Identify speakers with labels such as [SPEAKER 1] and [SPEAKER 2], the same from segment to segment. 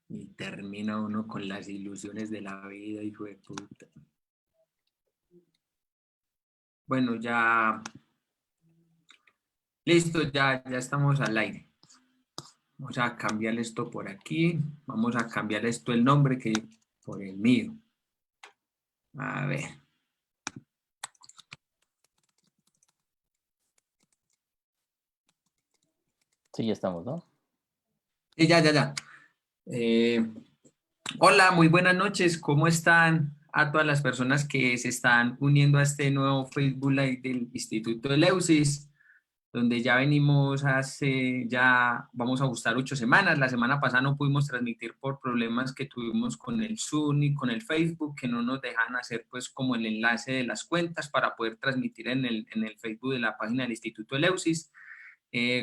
[SPEAKER 1] Y termina uno con las ilusiones de la vida, hijo de puta. Bueno, ya, listo, ya estamos al aire. Vamos a cambiar esto por aquí. Vamos a cambiar esto el nombre que por el mío. A ver.
[SPEAKER 2] Sí, ya estamos, ¿no?
[SPEAKER 1] Sí, ya. Eh, Hola, muy buenas noches. ¿Cómo están a todas las personas que se están uniendo a este nuevo Facebook Live del Instituto de Leusis, donde ya venimos ya vamos a gustar 8 semanas. La semana pasada no pudimos transmitir por problemas que tuvimos con el Zoom y con el Facebook, que no nos dejan hacer pues como el enlace de las cuentas para poder transmitir en el Facebook de la página del Instituto de Leusis.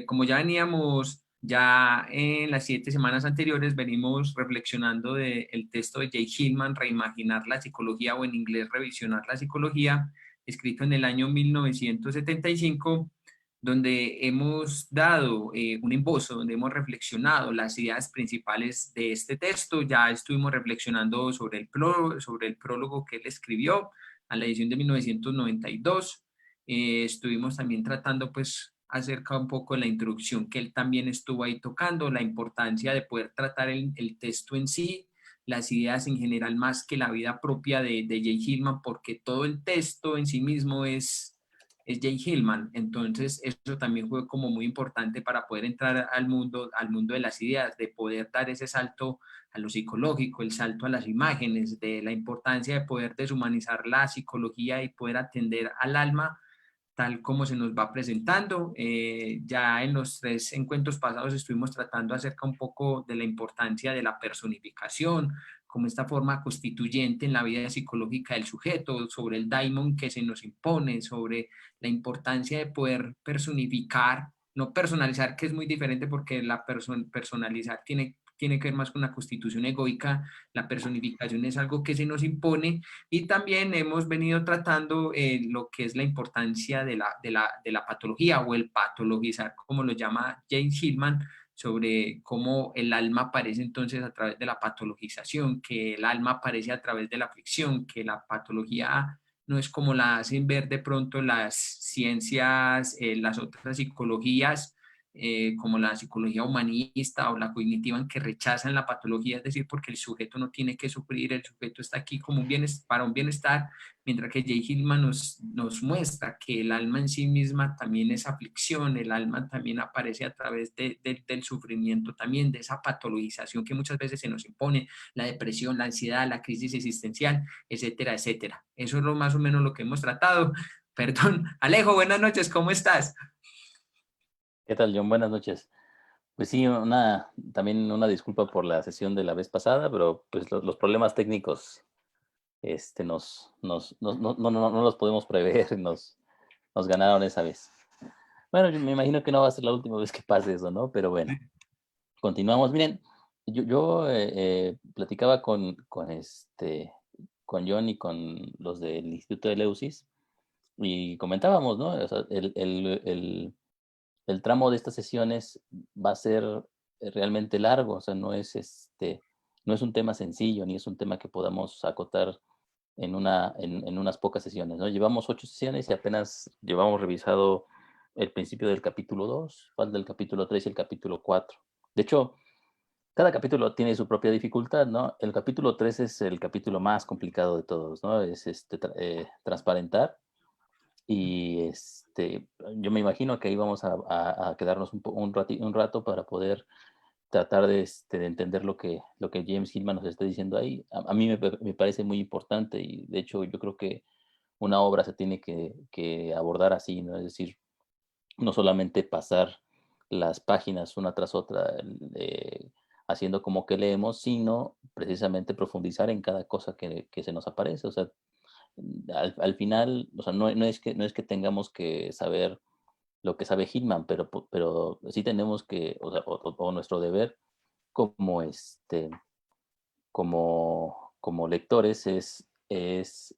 [SPEAKER 1] Como ya veníamos, ya en las 7 semanas anteriores venimos reflexionando del texto de Jay Hillman, Reimaginar la psicología, o en inglés Revisionar la psicología, escrito en el año 1975, donde hemos dado un esbozo, donde hemos reflexionado las ideas principales de este texto. Ya estuvimos reflexionando sobre el prólogo que él escribió a la edición de 1992. Estuvimos también tratando pues acerca un poco de la introducción que él también estuvo ahí tocando, la importancia de poder tratar el texto en sí, las ideas en general más que la vida propia de Jay Hillman, porque todo el texto en sí mismo es Jay Hillman. Entonces eso también fue como muy importante para poder entrar al mundo de las ideas, de poder dar ese salto a lo psicológico, el salto a las imágenes, de la importancia de poder deshumanizar la psicología y poder atender al alma tal como se nos va presentando. Ya en los 3 encuentros pasados estuvimos tratando acerca un poco de la importancia de la personificación, como esta forma constituyente en la vida psicológica del sujeto, sobre el daimon que se nos impone, sobre la importancia de poder personificar, no personalizar, que es muy diferente porque personalizar tiene que ver más con una constitución egoica, la personificación es algo que se nos impone. Y también hemos venido tratando lo que es la importancia de la patología, o el patologizar, como lo llama James Hillman, sobre cómo el alma aparece entonces a través de la patologización, que el alma aparece a través de la aflicción, que la patología no es como la hacen ver de pronto las ciencias, las otras psicologías, como la psicología humanista o la cognitiva, en que rechazan la patología, es decir, porque el sujeto no tiene que sufrir, el sujeto está aquí como para un bienestar, mientras que Jay Hillman nos muestra que el alma en sí misma también es aflicción, el alma también aparece a través del sufrimiento, también de esa patologización que muchas veces se nos impone, la depresión, la ansiedad, la crisis existencial, etcétera, etcétera. Eso es más o menos lo que hemos tratado. Perdón, Alejo, buenas noches, ¿cómo estás?
[SPEAKER 2] ¿Qué tal, John? Buenas noches. Pues sí, también una disculpa por la sesión de la vez pasada, pero pues los problemas técnicos no los podemos prever, nos ganaron esa vez. Bueno, yo me imagino que no va a ser la última vez que pase eso, ¿no? Pero bueno, continuamos. Miren, yo platicaba con John y con los del Instituto de Leusis y comentábamos, ¿no? O sea, el tramo de estas sesiones va a ser realmente largo, o sea, no es un tema sencillo, ni es un tema que podamos acotar en unas pocas sesiones, ¿no? Llevamos 8 sesiones y apenas llevamos revisado el principio del capítulo 2, falta el capítulo 3 y el capítulo 4. De hecho, cada capítulo tiene su propia dificultad, ¿no? El capítulo 3 es el capítulo más complicado de todos, ¿no? Es transparentar y yo me imagino que ahí vamos a quedarnos un rato para poder tratar de entender lo que James Hillman nos está diciendo ahí. A mí me parece muy importante y de hecho yo creo que una obra se tiene que abordar así, ¿no? Es decir, no solamente pasar las páginas una tras otra haciendo como que leemos, sino precisamente profundizar en cada cosa que se nos aparece. O sea, al final, o sea, no es que tengamos que saber lo que sabe Hitman, pero sí tenemos que, o, sea, o nuestro deber como como lectores es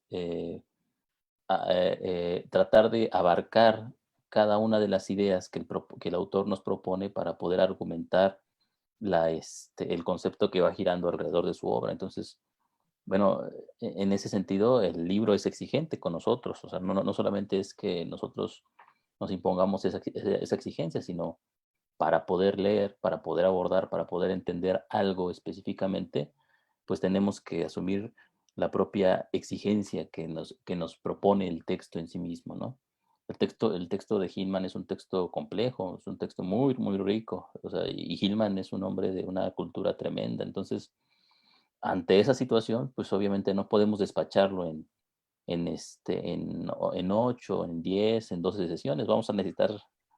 [SPEAKER 2] tratar de abarcar cada una de las ideas que el autor nos propone para poder argumentar el concepto que va girando alrededor de su obra. Entonces, bueno, en ese sentido, el libro es exigente con nosotros. O sea, no solamente es que nosotros nos impongamos esa exigencia, sino para poder leer, para poder abordar, para poder entender algo específicamente, pues tenemos que asumir la propia exigencia que nos propone el texto en sí mismo, ¿no? El texto de Hillman es un texto complejo, es un texto muy, muy rico, o sea, y Hillman es un hombre de una cultura tremenda. Entonces, ante esa situación, pues obviamente no podemos despacharlo en 8, en 10, en 12 sesiones. Vamos a necesitar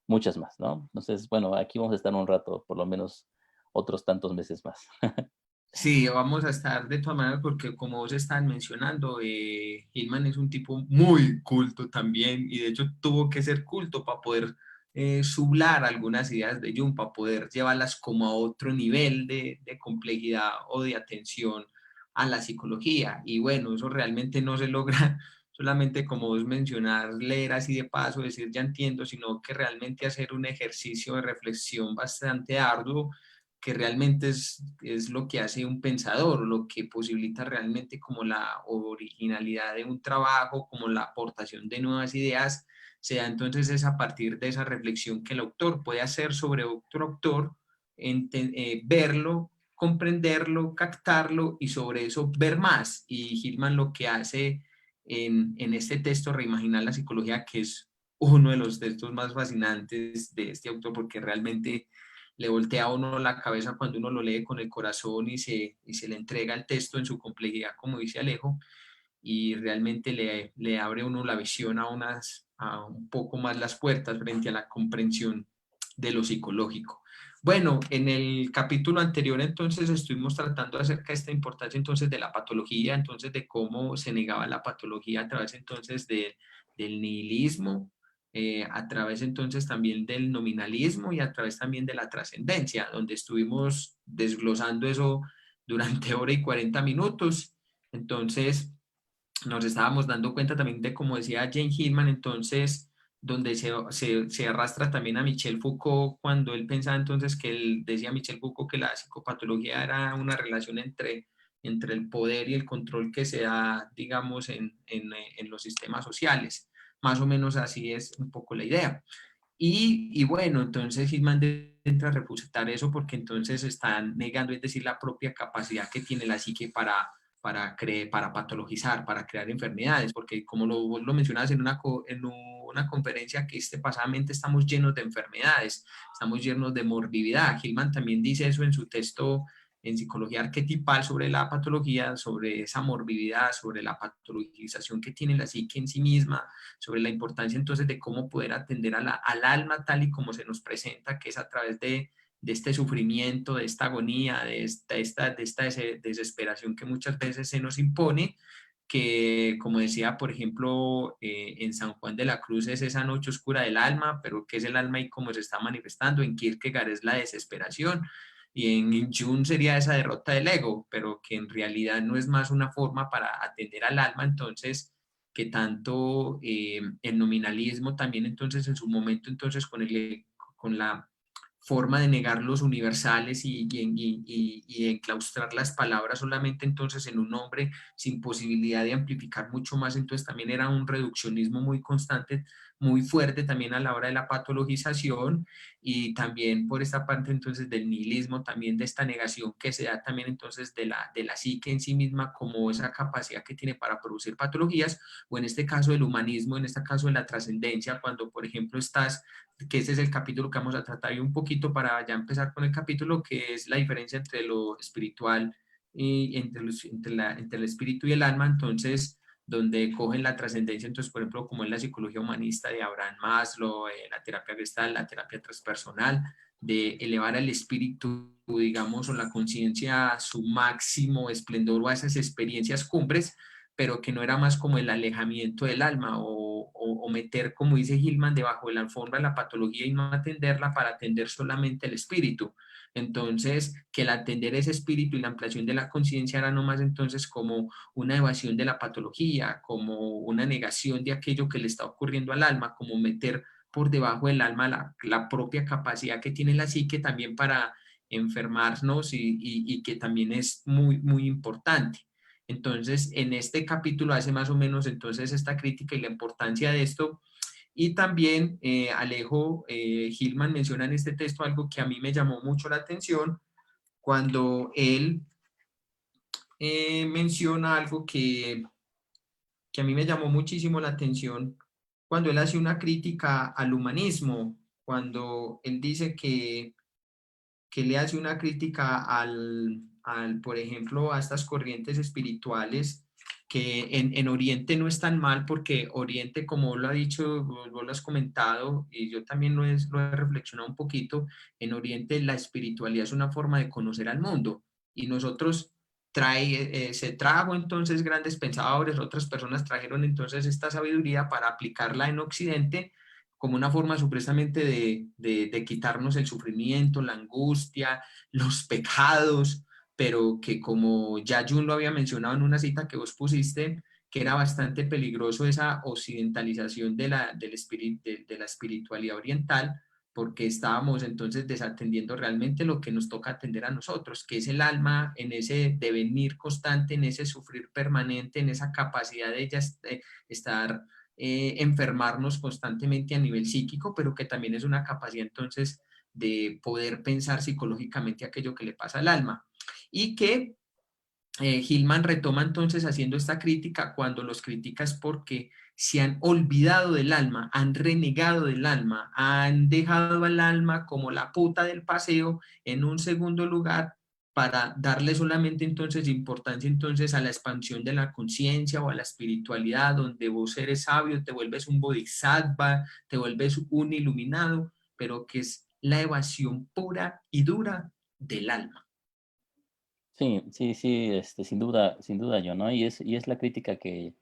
[SPEAKER 2] muchas más, ¿no? Entonces, bueno, aquí vamos a estar un rato, por lo menos otros tantos meses más.
[SPEAKER 1] Sí, vamos a estar de todas maneras porque como vos están mencionando, Hillman es un tipo muy culto también y de hecho tuvo que ser culto para poder sublar algunas ideas de Jung, para poder llevarlas como a otro nivel de complejidad o de atención a la psicología. Y bueno, eso realmente no se logra solamente como vos mencionar, leer así de paso, decir ya entiendo, sino que realmente hacer un ejercicio de reflexión bastante arduo que realmente es lo que hace un pensador, lo que posibilita realmente como la originalidad de un trabajo, como la aportación de nuevas ideas, sea entonces es a partir de esa reflexión que el autor puede hacer sobre otro autor, verlo, comprenderlo, captarlo y sobre eso ver más. Y Hillman lo que hace en este texto, Reimaginar la psicología, que es uno de los textos más fascinantes de este autor, porque realmente le voltea a uno la cabeza cuando uno lo lee con el corazón y se le entrega el texto en su complejidad, como dice Alejo, y realmente le abre a uno la visión a un poco más las puertas frente a la comprensión de lo psicológico. Bueno, en el capítulo anterior entonces estuvimos tratando acerca de esta importancia entonces de la patología, entonces de cómo se negaba la patología a través entonces del nihilismo, a través entonces también del nominalismo y a través también de la trascendencia, donde estuvimos desglosando eso durante hora y 40 minutos. Entonces, nos estábamos dando cuenta también de, como decía Jane Hillman, entonces, donde se arrastra también a Michel Foucault, cuando él pensaba entonces que él decía Michel Foucault que la psicopatología era una relación entre el poder y el control que se da, digamos, en los sistemas sociales. Más o menos así es un poco la idea. Y bueno, entonces Hillman entra a refutar eso porque entonces están negando, es decir, la propia capacidad que tiene la psique para patologizar, para crear enfermedades, porque como vos lo mencionabas en una conferencia, que pasadamente estamos llenos de enfermedades, estamos llenos de morbilidad. Hillman también dice eso en su texto en psicología arquetipal sobre la patología, sobre esa morbilidad, sobre la patologización que tiene la psique en sí misma, sobre la importancia entonces de cómo poder atender al alma tal y como se nos presenta, que es a través de este sufrimiento, de esta agonía, de esta desesperación que muchas veces se nos impone, que como decía, por ejemplo, en San Juan de la Cruz es esa noche oscura del alma, pero ¿qué es el alma y cómo se está manifestando? En Kierkegaard es la desesperación. Y en Jung sería esa derrota del ego, pero que en realidad no es más una forma para atender al alma, entonces que tanto el nominalismo también entonces en su momento entonces con la forma de negar los universales y enclaustrar las palabras solamente entonces en un nombre sin posibilidad de amplificar mucho más, entonces también era un reduccionismo muy constante, muy fuerte también a la hora de la patologización y también por esta parte entonces del nihilismo, también de esta negación que se da también entonces de la psique en sí misma como esa capacidad que tiene para producir patologías, o en este caso del humanismo, en este caso de la trascendencia, cuando por ejemplo estás, que ese es el capítulo que vamos a tratar y un poquito para ya empezar con el capítulo, que es la diferencia entre lo espiritual y entre el espíritu y el alma, entonces donde cogen la trascendencia, entonces, por ejemplo, como en la psicología humanista de Abraham Maslow, la terapia gestal, la terapia transpersonal, de elevar al espíritu, digamos, o la conciencia a su máximo esplendor o a esas experiencias cumbres, pero que no era más como el alejamiento del alma o meter, como dice Hillman, debajo de la alfombra la patología y no atenderla para atender solamente el espíritu. Entonces, que el atender ese espíritu y la ampliación de la conciencia era nomás entonces como una evasión de la patología, como una negación de aquello que le está ocurriendo al alma, como meter por debajo del alma la propia capacidad que tiene la psique también para enfermarnos y que también es muy, muy importante. Entonces, en este capítulo hace más o menos entonces esta crítica y la importancia de esto. Y también Alejo Gilman menciona en este texto algo que a mí me llamó mucho la atención cuando él menciona algo que a mí me llamó muchísimo la atención, cuando él hace una crítica al humanismo, cuando él dice que le hace una crítica por ejemplo, a estas corrientes espirituales que en Oriente no están mal, porque Oriente, como lo ha dicho, vos lo has comentado, y yo también lo he reflexionado un poquito, en Oriente la espiritualidad es una forma de conocer al mundo, y nosotros se trajo entonces grandes pensadores, otras personas trajeron entonces esta sabiduría para aplicarla en Occidente como una forma supuestamente de quitarnos el sufrimiento, la angustia, los pecados, pero que como ya Jung lo había mencionado en una cita que vos pusiste, que era bastante peligroso esa occidentalización de la espiritualidad oriental, porque estábamos entonces desatendiendo realmente lo que nos toca atender a nosotros, que es el alma en ese devenir constante, en ese sufrir permanente, en esa capacidad de ella estar enfermarnos constantemente a nivel psíquico, pero que también es una capacidad entonces de poder pensar psicológicamente aquello que le pasa al alma. Y que Hillman retoma entonces haciendo esta crítica cuando los critica es porque se han olvidado del alma, han renegado del alma, han dejado al alma como la puta del paseo en un segundo lugar para darle solamente entonces importancia entonces a la expansión de la conciencia o a la espiritualidad, donde vos eres sabio, te vuelves un bodhisattva, te vuelves un iluminado, pero que es la evasión pura y dura del alma.
[SPEAKER 2] Sí, sí, sí, sin duda yo, ¿no? Y es la crítica que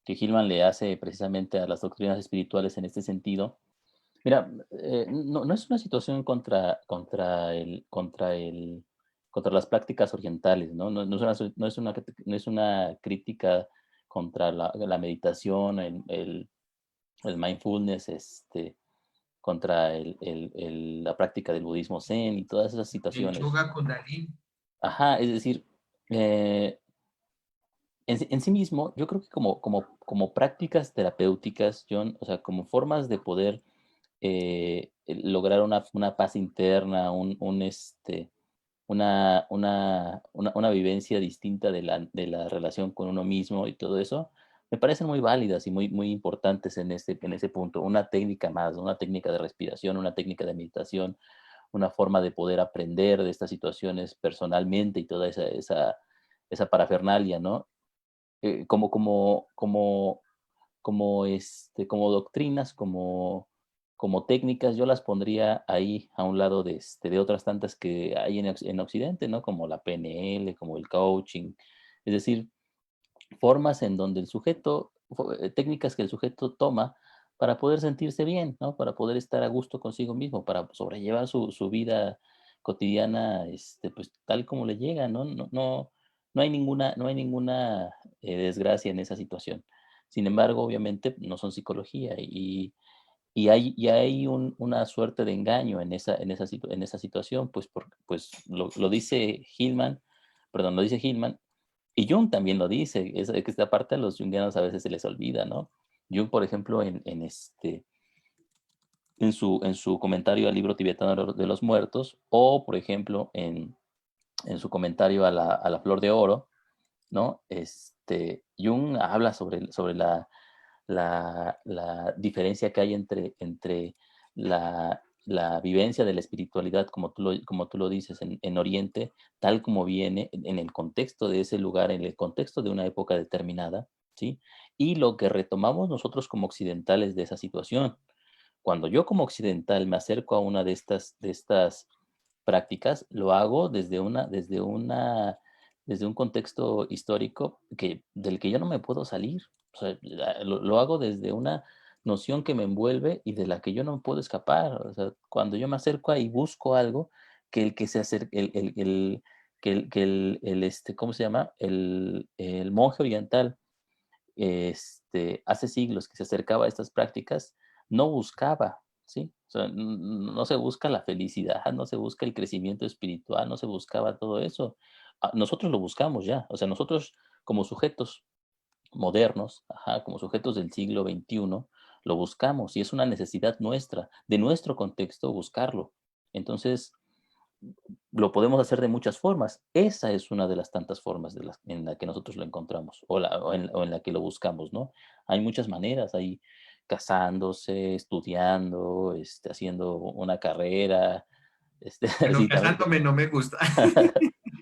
[SPEAKER 2] Hillman le hace precisamente a las doctrinas espirituales en este sentido. Mira, no, no es una situación contra las prácticas orientales, ¿no? No, no es una crítica contra la meditación, el mindfulness, contra la práctica del budismo zen y todas esas
[SPEAKER 1] El
[SPEAKER 2] situaciones.
[SPEAKER 1] yoga con Dalí.
[SPEAKER 2] Ajá, es decir, eh, en sí mismo, yo creo que como prácticas terapéuticas, John, o sea, como formas de poder lograr una paz interna, una vivencia distinta de la relación con uno mismo y todo eso, me parecen muy válidas y muy, muy importantes en ese punto. Una técnica más, ¿no? Una técnica de respiración, una técnica de meditación, una forma de poder aprender de estas situaciones personalmente y toda esa parafernalia, ¿no? Como doctrinas, como técnicas, yo las pondría ahí a un lado de otras tantas que hay en Occidente, ¿no? Como la PNL, como el coaching, es decir, formas en donde técnicas que el sujeto toma para poder sentirse bien, ¿no? Para poder estar a gusto consigo mismo, para sobrellevar su vida cotidiana, pues tal como le llega, ¿no? No hay ninguna desgracia en esa situación. Sin embargo, obviamente no son psicología y hay una suerte de engaño en esa situación, pues lo dice Hillman, perdón, lo dice Hillman, y Jung también lo dice, que esta parte a los jungianos a veces se les olvida, ¿no? Jung, por ejemplo, en su comentario al libro tibetano de los muertos, o por ejemplo, en su comentario a la flor de oro, ¿no? Jung habla sobre la diferencia que hay entre la vivencia de la espiritualidad, como tú lo dices, en Oriente, tal como viene en el contexto de ese lugar, en el contexto de una época determinada, ¿sí? Y lo que retomamos nosotros como occidentales de esa situación. Cuando yo como occidental me acerco a una de estas prácticas, lo hago desde un contexto histórico del que yo no me puedo salir. O sea, lo hago desde una noción que me envuelve y de la que yo no puedo escapar. O sea, cuando yo me acerco ahí busco algo que el que se acerque, ¿cómo se llama? El monje oriental, hace siglos que se acercaba a estas prácticas, no buscaba. ¿sí? O sea, no se busca la felicidad, no se busca el crecimiento espiritual, no se buscaba todo eso. Nosotros lo buscamos ya, o sea, nosotros como sujetos modernos, ajá, como sujetos del siglo XXI, lo buscamos y es una necesidad nuestra, de nuestro contexto, buscarlo. Entonces, lo podemos hacer de muchas formas. Esa es una de las tantas formas en la que nosotros lo encontramos o en la que lo buscamos, ¿no? Hay muchas maneras, hay casándose, estudiando, haciendo una carrera,
[SPEAKER 1] Bueno,
[SPEAKER 2] sí, también,
[SPEAKER 1] casándome no me gusta.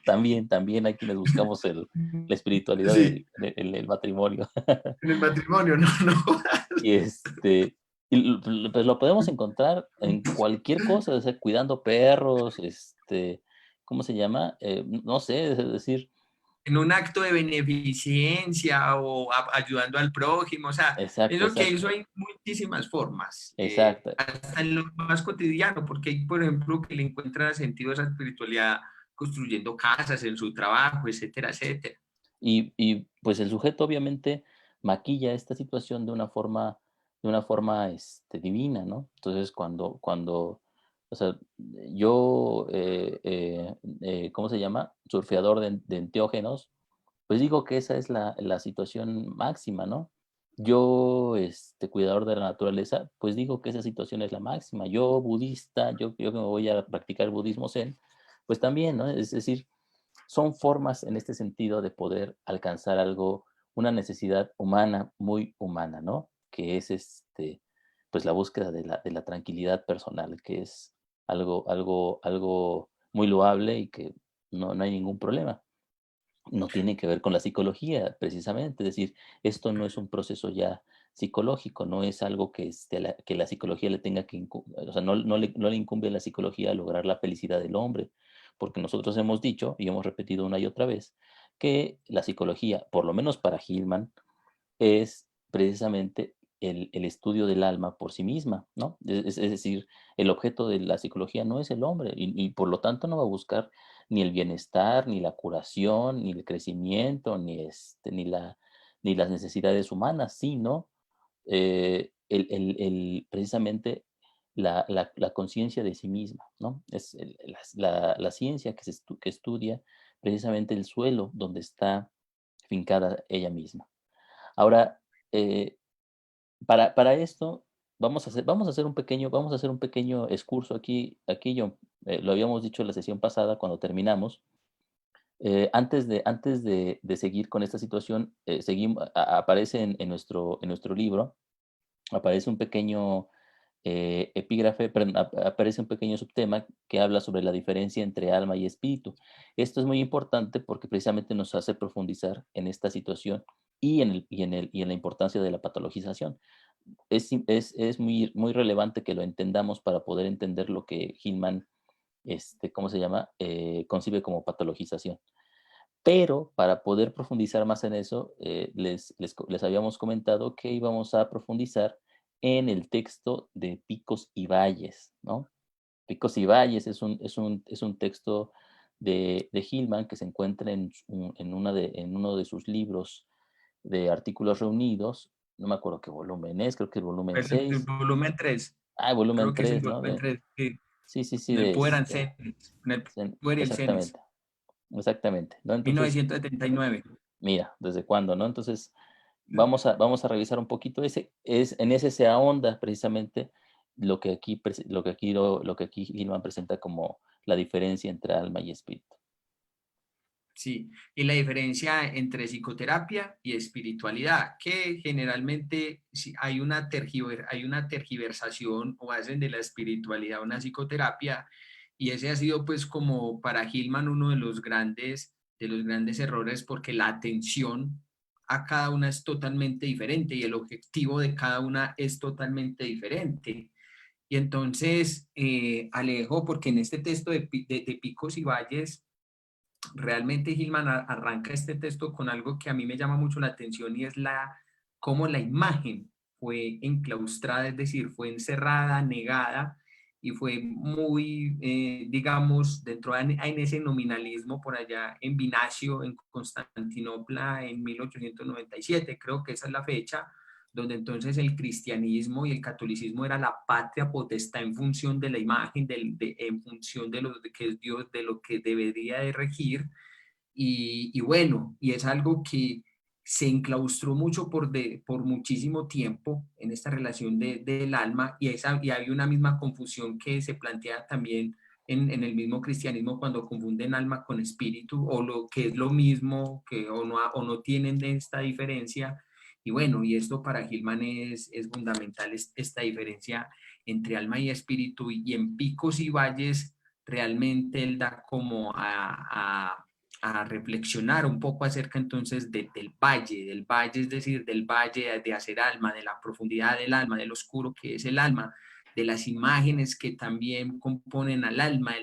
[SPEAKER 2] también hay quienes buscamos la espiritualidad
[SPEAKER 1] Sí,
[SPEAKER 2] del matrimonio.
[SPEAKER 1] en el matrimonio, no, no.
[SPEAKER 2] Y pues lo podemos encontrar en cualquier cosa, o sea, cuidando perros, ¿cómo se llama? No sé, es decir,
[SPEAKER 1] En un acto de beneficencia o ayudando al prójimo, o sea,
[SPEAKER 2] exacto,
[SPEAKER 1] pienso que
[SPEAKER 2] exacto,
[SPEAKER 1] eso hay muchísimas formas,
[SPEAKER 2] exacto.
[SPEAKER 1] hasta en lo más cotidiano, porque hay, por ejemplo, que le encuentran sentido a esa espiritualidad construyendo casas en su trabajo, etcétera, etcétera.
[SPEAKER 2] Y pues el sujeto obviamente maquilla esta situación de una forma divina, ¿no? Entonces, o sea, yo, ¿cómo se llama? Surfeador de enteógenos, pues digo que esa es la situación máxima, ¿no? Yo, cuidador de la naturaleza, pues digo que esa situación es la máxima. Yo, budista, yo que me voy a practicar budismo zen, pues también, ¿no? Es decir, son formas en este sentido de poder alcanzar algo, una necesidad humana, muy humana, ¿no? Que es pues la búsqueda de la tranquilidad personal, que es algo muy loable y que no hay ningún problema. No tiene que ver con la psicología, precisamente. Es decir, esto no es un proceso ya psicológico, no es algo que, que la psicología le tenga que, o sea, no le incumbe a la psicología lograr la felicidad del hombre, porque nosotros hemos dicho y hemos repetido una y otra vez que la psicología, por lo menos para Hillman, es precisamente el estudio del alma por sí misma, ¿no? Es decir, el objeto de la psicología no es el hombre y por lo tanto no va a buscar ni el bienestar, ni la curación, ni el crecimiento, ni las necesidades humanas, sino precisamente la conciencia de sí misma, ¿no? Es la ciencia que estudia precisamente el suelo donde está fincada ella misma. Ahora, eh, para esto, vamos a hacer un pequeño excurso aquí, John. Lo habíamos dicho en la sesión pasada cuando terminamos. Antes de seguir con esta situación, aparece en nuestro libro, aparece un pequeño epígrafe, perdón, aparece un pequeño subtema que habla sobre la diferencia entre alma y espíritu. Esto es muy importante porque precisamente nos hace profundizar en esta situación y en la importancia de la patologización. Es muy relevante que lo entendamos para poder entender lo que Hillman, ¿cómo se llama? Concibe como patologización. Pero para poder profundizar más en eso, les habíamos comentado que íbamos a profundizar en el texto de Picos y Valles, ¿no? Picos y Valles es un texto de Hillman que se encuentra en uno de sus libros de artículos reunidos. No me acuerdo qué volumen es, creo que el volumen
[SPEAKER 1] Es el
[SPEAKER 2] 6.
[SPEAKER 1] volumen 3,
[SPEAKER 2] Volumen
[SPEAKER 1] creo que es el
[SPEAKER 2] 3, ¿no?
[SPEAKER 1] volumen 3, sí,
[SPEAKER 2] Sí, sí, sí,
[SPEAKER 1] en el Poder and Senes, en el Poder y el Senes,
[SPEAKER 2] exactamente, exactamente, ¿no? Entonces,
[SPEAKER 1] 1979.
[SPEAKER 2] mira, ¿desde cuándo, no? Entonces, vamos a revisar un poquito en ese se ahonda precisamente lo que aquí Gilman presenta como la diferencia entre alma y espíritu.
[SPEAKER 1] Sí, y la diferencia entre psicoterapia y espiritualidad, que generalmente hay una tergiversación o hacen de la espiritualidad una psicoterapia, y ese ha sido pues como para Hillman uno de los grandes errores, porque la atención a cada una es totalmente diferente y el objetivo de cada una es totalmente diferente. Y entonces, Alejo, porque en este texto de Picos y Valles, realmente Gilman arranca este texto con algo que a mí me llama mucho la atención, y es cómo la imagen fue enclaustrada, es decir, fue encerrada, negada, y fue muy, digamos, en ese nominalismo por allá en Binacio, en Constantinopla, en 1897, creo que esa es la fecha, donde entonces el cristianismo y el catolicismo era la patria potestad en función de la imagen, en función de lo que es Dios, de lo que debería de regir, y bueno, y es algo que se enclaustró mucho por muchísimo tiempo en esta relación del alma, y había una misma confusión que se plantea también en el mismo cristianismo cuando confunden alma con espíritu, o lo que es lo mismo, o no tienen de esta diferencia. Y bueno, y esto para Gilman es fundamental, esta diferencia entre alma y espíritu, y en picos y valles realmente él da como a reflexionar un poco acerca entonces del valle, es decir, del valle de hacer alma, de la profundidad del alma, del oscuro que es el alma, de las imágenes que también componen al alma,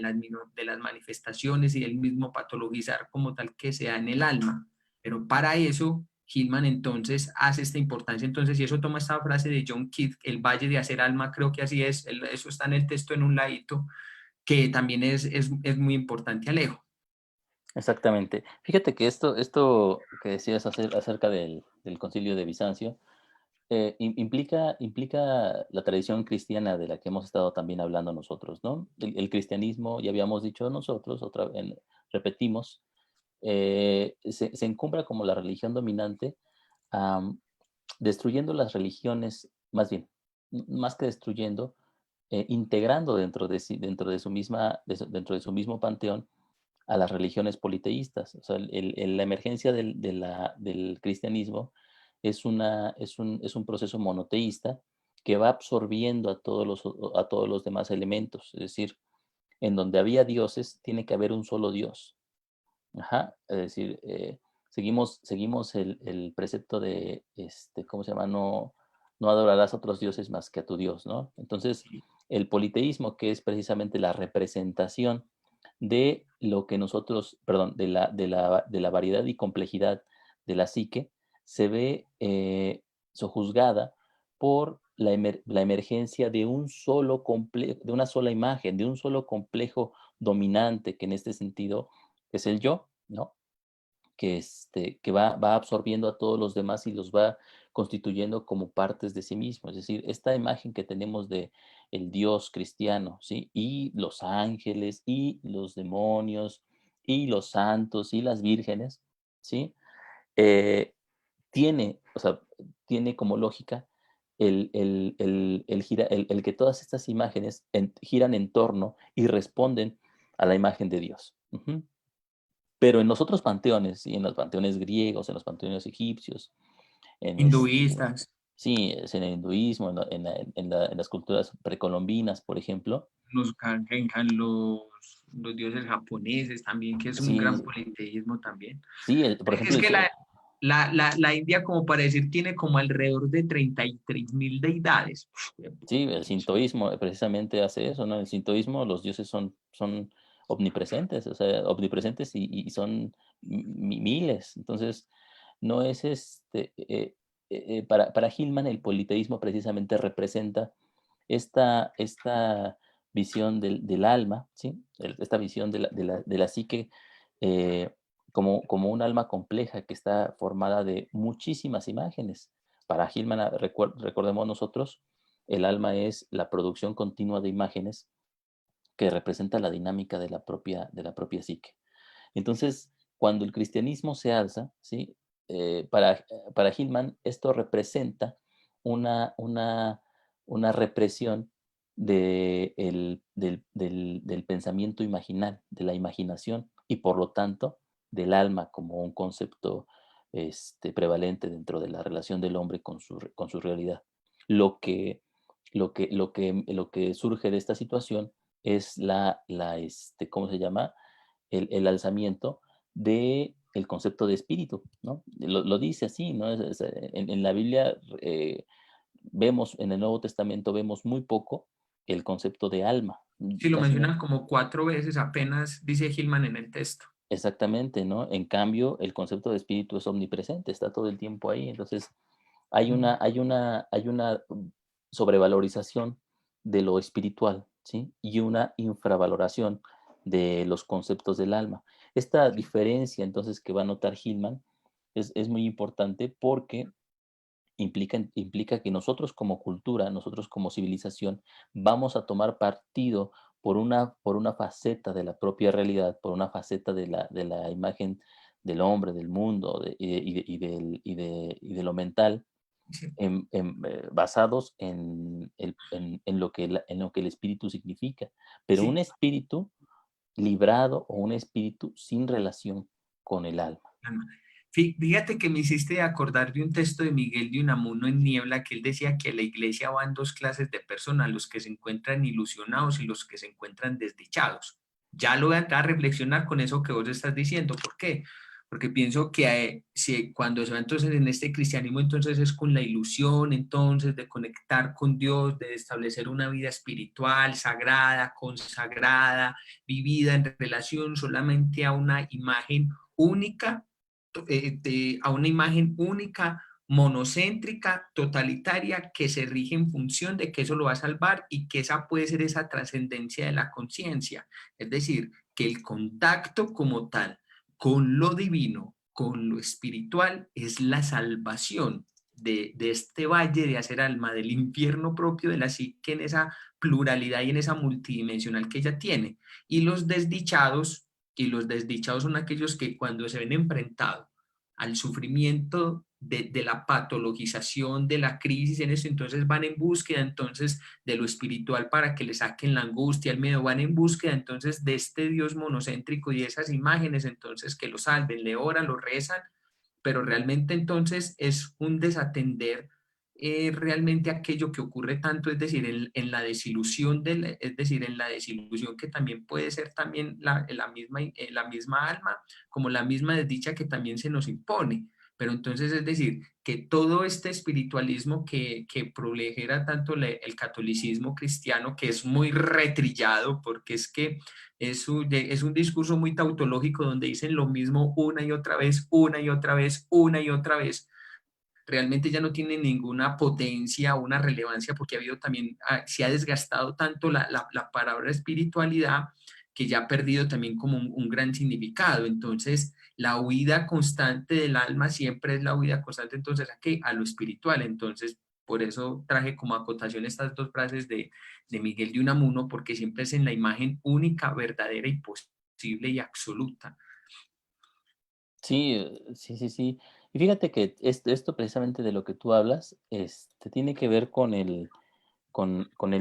[SPEAKER 1] de las manifestaciones y del mismo patologizar como tal que sea en el alma. Pero para eso, Hillman entonces hace esta importancia, entonces, y eso toma esta frase de John Keats, el valle de hacer alma, creo que así es, eso está en el texto en un ladito, que también es muy importante, Alejo.
[SPEAKER 2] Exactamente. Fíjate que esto que decías acerca del Concilio de Bizancio, implica la tradición cristiana de la que hemos estado también hablando nosotros, ¿no? El cristianismo, ya habíamos dicho nosotros, repetimos, se encumbra como la religión dominante, am, destruyendo las religiones, más bien, más que destruyendo, integrando dentro de su misma, dentro de su mismo panteón a las religiones politeístas. O sea, la emergencia del cristianismo es un proceso monoteísta que va absorbiendo a todos los demás elementos. Es decir, en donde había dioses, tiene que haber un solo Dios. Ajá, es decir, seguimos el precepto de, ¿cómo se llama? No adorarás a otros dioses más que a tu Dios, ¿no? Entonces, el politeísmo, que es precisamente la representación de lo que nosotros, perdón, de la variedad y complejidad de la psique, se ve sojuzgada por la emergencia de de una sola imagen, de un solo complejo dominante, que en este sentido es el yo, ¿no? Que va absorbiendo a todos los demás y los va constituyendo como partes de sí mismo. Es decir, esta imagen que tenemos de el Dios cristiano, ¿sí? Y los ángeles, y los demonios, y los santos, y las vírgenes, ¿sí? Eh, o sea, tiene como lógica el que todas estas imágenes giran en torno y responden a la imagen de Dios. Ujú. Pero en los otros panteones, y en los panteones griegos, en los panteones egipcios, en
[SPEAKER 1] Hinduistas,
[SPEAKER 2] sí, es en el hinduismo, en las culturas precolombinas, por ejemplo.
[SPEAKER 1] los Kangenkan, los dioses japoneses también, que es un gran
[SPEAKER 2] Sí,
[SPEAKER 1] politeísmo también.
[SPEAKER 2] sí, por ejemplo,
[SPEAKER 1] Es que la India, como para decir, tiene como alrededor de 33.000 deidades.
[SPEAKER 2] sí, el sintoísmo precisamente hace eso, ¿no? El sintoísmo, los dioses son omnipresentes, o sea, omnipresentes y son miles. Entonces, no es para Hillman el politeísmo precisamente representa esta visión del alma, ¿sí? Esta visión de la psique eh, como un alma compleja que está formada de muchísimas imágenes. Para Hillman, recordemos nosotros, el alma es la producción continua de imágenes que representa la dinámica de la propia psique. Entonces, cuando el cristianismo se alza, ¿sí? Para Hillman esto representa una, una, una represión del pensamiento imaginal, de la imaginación y por lo tanto del alma como un concepto prevalente dentro de la relación del hombre con su realidad. Lo que, lo que surge de esta situación es ¿cómo se llama? El alzamiento del concepto de espíritu, ¿no? Lo dice así, ¿no? En la Biblia vemos, en el Nuevo Testamento vemos muy poco el concepto de alma.
[SPEAKER 1] Si lo
[SPEAKER 2] Casi no.
[SPEAKER 1] mencionan como 4 veces apenas, dice Hillman en el texto.
[SPEAKER 2] Exactamente, ¿no? En cambio, el concepto de espíritu es omnipresente, está todo el tiempo ahí. Entonces,
[SPEAKER 1] Mm.
[SPEAKER 2] hay una sobrevalorización de lo espiritual, ¿sí? Y una infravaloración de los conceptos del alma. Esta diferencia, entonces, que va a notar Hillman es muy importante porque implica que nosotros como cultura, nosotros como civilización, vamos a tomar partido por una faceta de la propia realidad, por una faceta de la imagen del hombre, del mundo y de lo mental,
[SPEAKER 1] Sí,
[SPEAKER 2] basados en lo que el espíritu significa. Pero un
[SPEAKER 1] sí.
[SPEAKER 2] espíritu librado o un espíritu sin relación con el alma.
[SPEAKER 1] Alma. Fíjate que me hiciste acordar de un texto de Miguel de Unamuno en Niebla, que él decía que a la iglesia van dos clases de personas, los que se encuentran ilusionados y los que se encuentran desdichados. Ya lo voy a entrar a reflexionar con eso que vos estás diciendo. ¿Por qué? Porque pienso que si, cuando se va entonces en este cristianismo, entonces es con la ilusión, entonces de conectar con Dios, de establecer una vida espiritual, sagrada, consagrada, vivida en relación solamente a una imagen única, a una imagen única, monocéntrica, totalitaria, que se rige en función de que eso lo va a salvar y que esa puede ser esa trascendencia de la conciencia. Es decir, que el contacto como tal con lo divino, con lo espiritual, es la salvación de este valle de hacer alma, del infierno propio de la psique en esa pluralidad y en esa multidimensional que ella tiene. Y los desdichados son aquellos que cuando se ven enfrentados al sufrimiento de la patologización, de la crisis en eso, entonces van en búsqueda entonces de lo espiritual para que le saquen la angustia, el miedo, van en búsqueda entonces de este Dios monocéntrico y de esas imágenes entonces que lo salven, le oran, lo rezan, pero realmente entonces es un desatender realmente aquello que ocurre tanto, es decir, la desilusión, es decir, en la desilusión que también puede ser también la misma alma, como la misma desdicha que también se nos impone. Pero entonces, es decir, que todo este espiritualismo que prolegera tanto el catolicismo cristiano, que es muy retrillado, porque es que es un discurso muy tautológico donde dicen lo mismo una y otra vez, una y otra vez, una y otra vez, realmente ya no tiene ninguna potencia o una relevancia porque ha habido también, se ha desgastado tanto la palabra espiritualidad que ya ha perdido también como un gran significado. Entonces, la huida constante del alma siempre es la huida constante, entonces, ¿a qué? A lo espiritual. Entonces, por eso traje como acotación estas dos frases de Miguel de Unamuno, porque siempre es en la imagen única, verdadera y posible y absoluta.
[SPEAKER 2] Sí, sí, sí, sí. Y fíjate que esto precisamente de lo que tú hablas, tiene que ver con el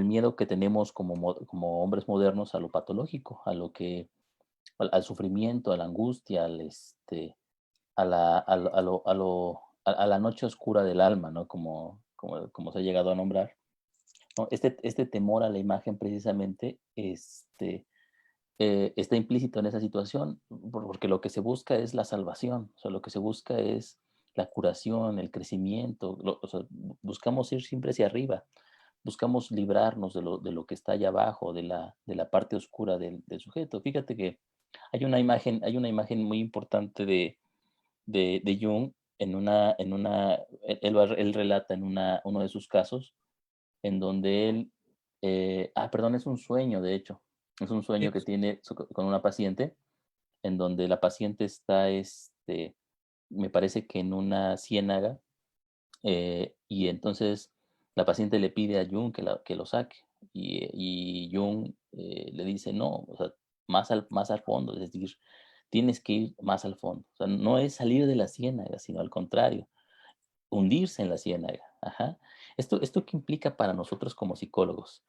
[SPEAKER 2] miedo que tenemos como hombres modernos a lo patológico, al sufrimiento, a la angustia, a la noche oscura del alma, ¿no? Como se ha llegado a nombrar, ¿no? Este temor a la imagen precisamente, está implícito en esa situación, porque lo que se busca es la salvación, o sea, lo que se busca es la curación, el crecimiento, o sea, buscamos ir siempre hacia arriba, buscamos librarnos de lo que está allá abajo, de la parte oscura del sujeto. Fíjate que hay una imagen muy importante de Jung él relata en uno de sus casos en donde perdón, es un sueño, de hecho. Es un sueño que tiene con una paciente, en donde la paciente está, me parece que en una ciénaga, y entonces la paciente le pide a Jung que lo saque, y Jung le dice, no, o sea, más al fondo, es decir, tienes que ir más al fondo. O sea, no es salir de la ciénaga, sino al contrario, hundirse en la ciénaga. Ajá. ¿Esto qué implica para nosotros como psicólogos?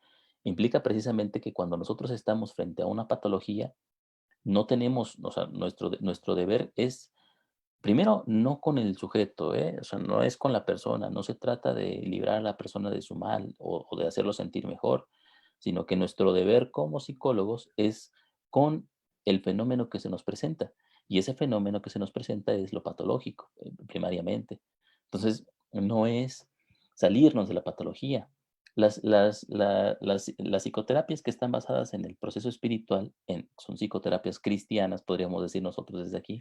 [SPEAKER 2] Implica precisamente que cuando nosotros estamos frente a una patología, no tenemos, o sea, nuestro deber es, primero, no con el sujeto, ¿eh? O sea, no es con la persona, no se trata de librar a la persona de su mal o de hacerlo sentir mejor, sino que nuestro deber como psicólogos es con el fenómeno que se nos presenta. Y ese fenómeno que se nos presenta es lo patológico, primariamente. Entonces, no es salirnos de la patología. Las psicoterapias que están basadas en el proceso espiritual son psicoterapias cristianas, podríamos decir nosotros desde aquí.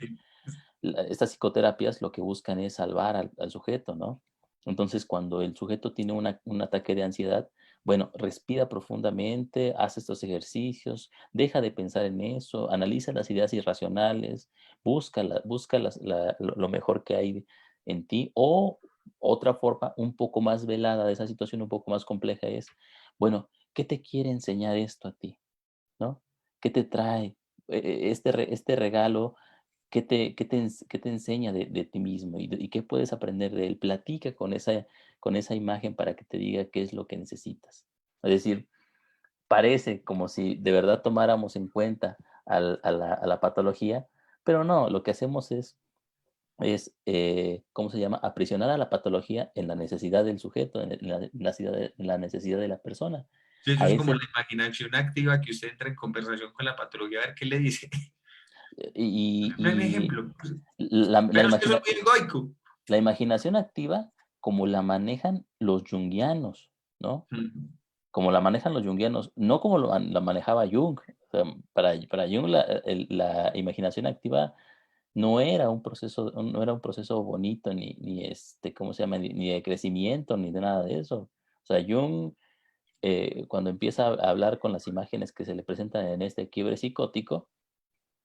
[SPEAKER 2] Estas psicoterapias lo que buscan es salvar al sujeto, ¿no? Entonces, cuando el sujeto tiene un ataque de ansiedad, bueno, respira profundamente, hace estos ejercicios, deja de pensar en eso, analiza las ideas irracionales, busca lo mejor que hay en ti, o Otra forma un poco más velada de esa situación, un poco más compleja es, bueno, ¿qué te quiere enseñar esto a ti? ¿No? ¿Qué te trae? Este regalo, qué te enseña de ti mismo y qué puedes aprender de él? Platica con esa imagen para que te diga qué es lo que necesitas. Es decir, parece como si de verdad tomáramos en cuenta a la patología, pero no, lo que hacemos es, ¿cómo se llama? Aprisionar a la patología en la necesidad del sujeto, en la necesidad de la persona.
[SPEAKER 1] Sí, eso
[SPEAKER 2] A
[SPEAKER 1] es como la
[SPEAKER 2] ese,
[SPEAKER 1] imaginación activa, que usted entra en conversación con la patología a ver qué le dice. No hay un
[SPEAKER 2] y
[SPEAKER 1] ejemplo. Pues,
[SPEAKER 2] la
[SPEAKER 1] pero es que eso es
[SPEAKER 2] imagina,
[SPEAKER 1] muy egoico.
[SPEAKER 2] la imaginación activa, como la manejan los junguianos, ¿no?
[SPEAKER 1] Mm.
[SPEAKER 2] Como la manejan los junguianos, no como la manejaba Jung. O sea, para Jung la imaginación activa no era un proceso bonito, ni ¿cómo se llama? Ni de crecimiento, ni de nada de eso. O sea, Jung, cuando empieza a hablar con las imágenes que se le presentan en este quiebre psicótico,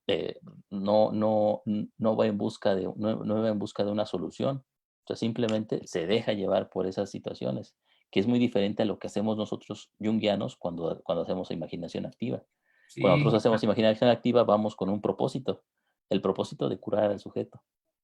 [SPEAKER 2] eh, no va en busca no va en busca de una solución. O sea, simplemente se deja llevar por esas situaciones, que es muy diferente a lo que hacemos nosotros junguianos cuando hacemos imaginación activa. Cuando nosotros
[SPEAKER 1] Sí,
[SPEAKER 2] hacemos imaginación activa, vamos con un propósito, el propósito de curar al sujeto,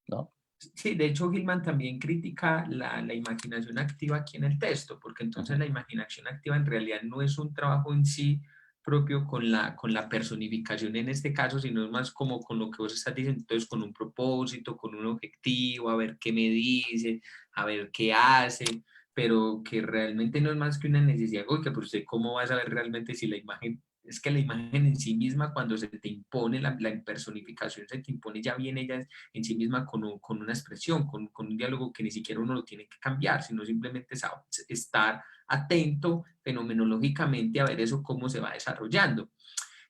[SPEAKER 2] ¿no?
[SPEAKER 1] sí, de hecho Gilman también critica la imaginación activa aquí en el texto, porque entonces
[SPEAKER 2] Ujú.
[SPEAKER 1] la imaginación activa en realidad no es un trabajo en sí propio con la personificación en este caso, sino es más como con lo que vos estás diciendo, entonces con un propósito, con un objetivo, a ver qué me dice, a ver qué hace, pero que realmente no es más que una necesidad, oye, pero usted cómo va a saber realmente si la imagen, es que la imagen en sí misma cuando se te impone, la personificación se te impone, ya viene ella en sí misma con una expresión, con un diálogo que ni siquiera uno lo tiene que cambiar, sino simplemente estar atento fenomenológicamente a ver eso cómo se va desarrollando.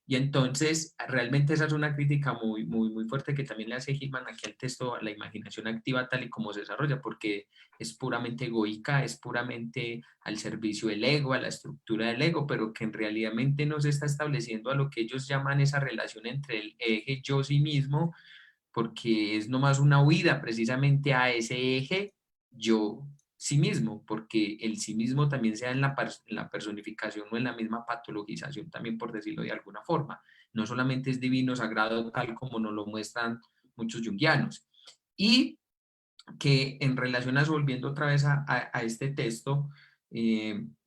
[SPEAKER 1] Y entonces, realmente esa es una crítica muy fuerte que también le hace Hillman aquí al texto, a la imaginación activa tal y como se desarrolla, porque es puramente egoica, es puramente al servicio del ego, a la estructura del ego, pero que en realidad no se está estableciendo a lo que ellos llaman esa relación entre el eje yo-sí mismo, porque es nomás una huida precisamente a ese eje yo sí mismo, porque el sí mismo también sea en la personificación o en la misma patologización también, por decirlo de alguna forma. No solamente es divino, sagrado, tal como nos lo muestran muchos junguianos. Y que en relación a, volviendo otra vez a este texto,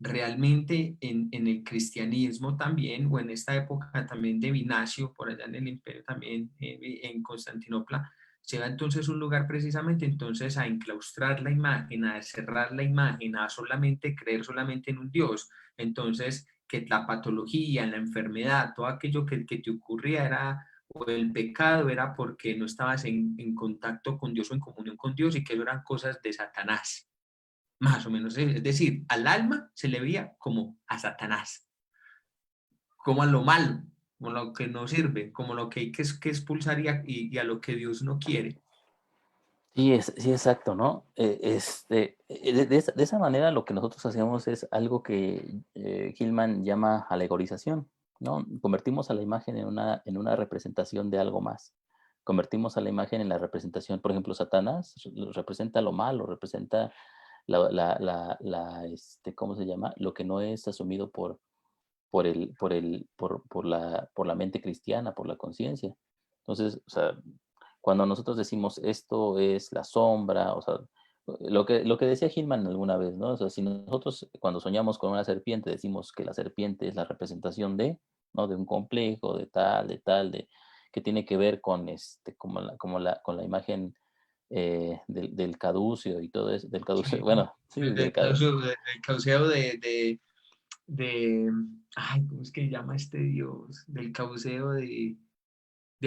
[SPEAKER 1] realmente en el cristianismo también, o en esta época también de Ignacio, por allá en el imperio también, en Constantinopla, se va entonces un lugar precisamente entonces a enclaustrar la imagen, a cerrar la imagen, a solamente creer solamente en un Dios. Entonces, que la patología, la enfermedad, todo aquello que te ocurría era o el pecado era porque no estabas en contacto con Dios o en comunión con Dios y que eso eran cosas de Satanás, más o menos. Es decir, al alma se le veía como a Satanás, como a lo malo, como lo que no sirve, como lo que hay que expulsar y a lo que Dios no quiere.
[SPEAKER 2] Sí, sí, exacto, ¿no? De esa manera lo que nosotros hacemos es algo que Hillman llama alegorización, ¿no? Convertimos a la imagen en una representación de algo más. Convertimos a la imagen en la representación, por ejemplo, Satanás representa lo malo, representa ¿cómo se llama? Lo que no es asumido por la mente cristiana, por la conciencia. Entonces, o sea, cuando nosotros decimos esto es la sombra, o sea, lo que decía Hillman alguna vez, ¿no? O sea, si nosotros cuando soñamos con una serpiente decimos que la serpiente es la representación de, ¿no? De un complejo, que tiene que ver con con la imagen del caducio y todo eso, del caducio,
[SPEAKER 1] Sí,
[SPEAKER 2] bueno, sí,
[SPEAKER 1] del cauceo de, ay, ¿cómo es que se llama este Dios? Del cauceo de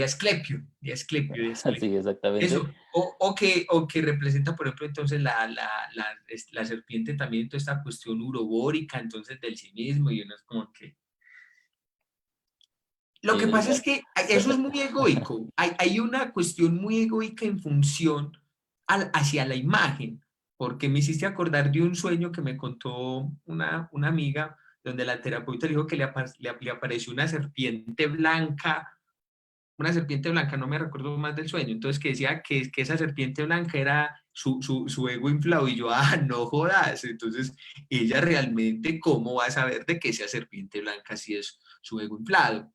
[SPEAKER 1] Asclepio, de
[SPEAKER 2] sí,
[SPEAKER 1] Asclepio.
[SPEAKER 2] exactamente.
[SPEAKER 1] Eso, o que representa, por ejemplo, entonces la serpiente también, toda esta cuestión urobórica, entonces del sí mismo, y uno es como que... Lo que
[SPEAKER 2] Sí,
[SPEAKER 1] pasa es que eso es muy egoico, hay una cuestión muy egoica en función hacia la imagen, porque me hiciste acordar de un sueño que me contó una amiga, donde la terapeuta dijo que le apareció una serpiente blanca, no me recuerdo más del sueño, entonces que decía que esa serpiente blanca era su ego inflado. Y yo, no jodas. Entonces, ella realmente, ¿cómo va a saber de que esa serpiente blanca si es su ego inflado?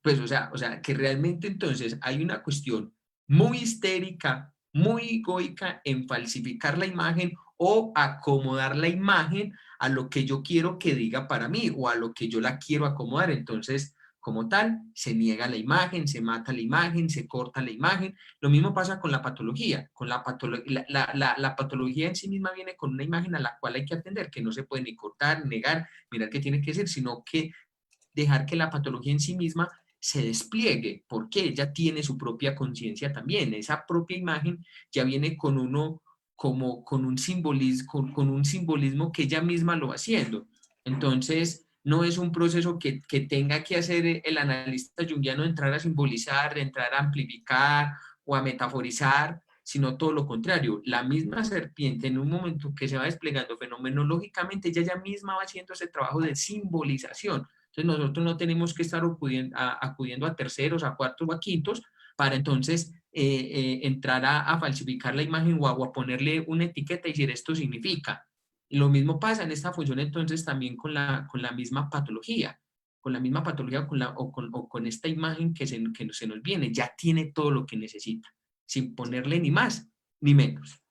[SPEAKER 1] Pues, o sea, que realmente entonces hay una cuestión muy histérica, muy egoica en falsificar la imagen o acomodar la imagen a lo que yo quiero que diga para mí o a lo que yo la quiero acomodar. Entonces, como tal, se niega la imagen, se mata la imagen, se corta la imagen. Lo mismo pasa con la patología. Con la patología en sí misma viene con una imagen a la cual hay que atender, que no se puede ni cortar, negar, mirar qué tiene que ser, sino que dejar que la patología en sí misma se despliegue, porque ella tiene su propia conciencia también. Esa propia imagen ya viene con uno como con un simbolismo que ella misma lo va haciendo. Entonces, no es un proceso que tenga que hacer el analista junguiano, entrar a simbolizar, entrar a amplificar o a metaforizar, sino todo lo contrario. La misma serpiente, en un momento que se va desplegando fenomenológicamente, ella ya misma va haciendo ese trabajo de simbolización. Entonces nosotros no tenemos que estar acudiendo a terceros, a cuartos o a quintos para entonces entrar a falsificar la imagen o a ponerle una etiqueta y decir esto significa. Y lo mismo pasa en esta función entonces también con la misma patología, con la misma patología o con esta imagen que se nos viene, ya tiene todo lo que necesita, sin ponerle ni más ni menos.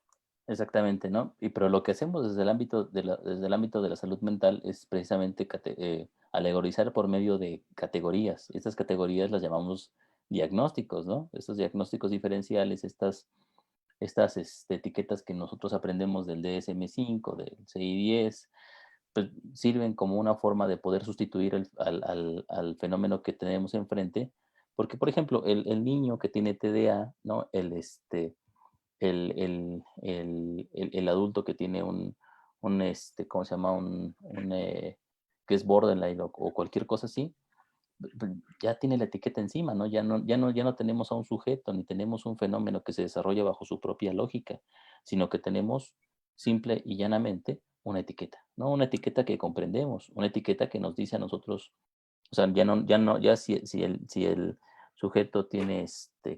[SPEAKER 2] Exactamente, ¿no? Y pero lo que hacemos desde el ámbito de la salud mental es precisamente alegorizar por medio de categorías. Estas categorías las llamamos diagnósticos, ¿no? Estos diagnósticos diferenciales, estas etiquetas que nosotros aprendemos del DSM-5, del CI-10, pues sirven como una forma de poder sustituir al fenómeno que tenemos enfrente. Porque, por ejemplo, el niño que tiene TDA, ¿no? El adulto que tiene ¿cómo se llama? Que es borderline o cualquier cosa así, ya tiene la etiqueta encima, ¿no? Ya no tenemos a un sujeto, ni tenemos un fenómeno que se desarrolla bajo su propia lógica, sino que tenemos simple y llanamente una etiqueta, ¿no? Una etiqueta que comprendemos, una etiqueta que nos dice a nosotros, o sea, ya si el sujeto tiene,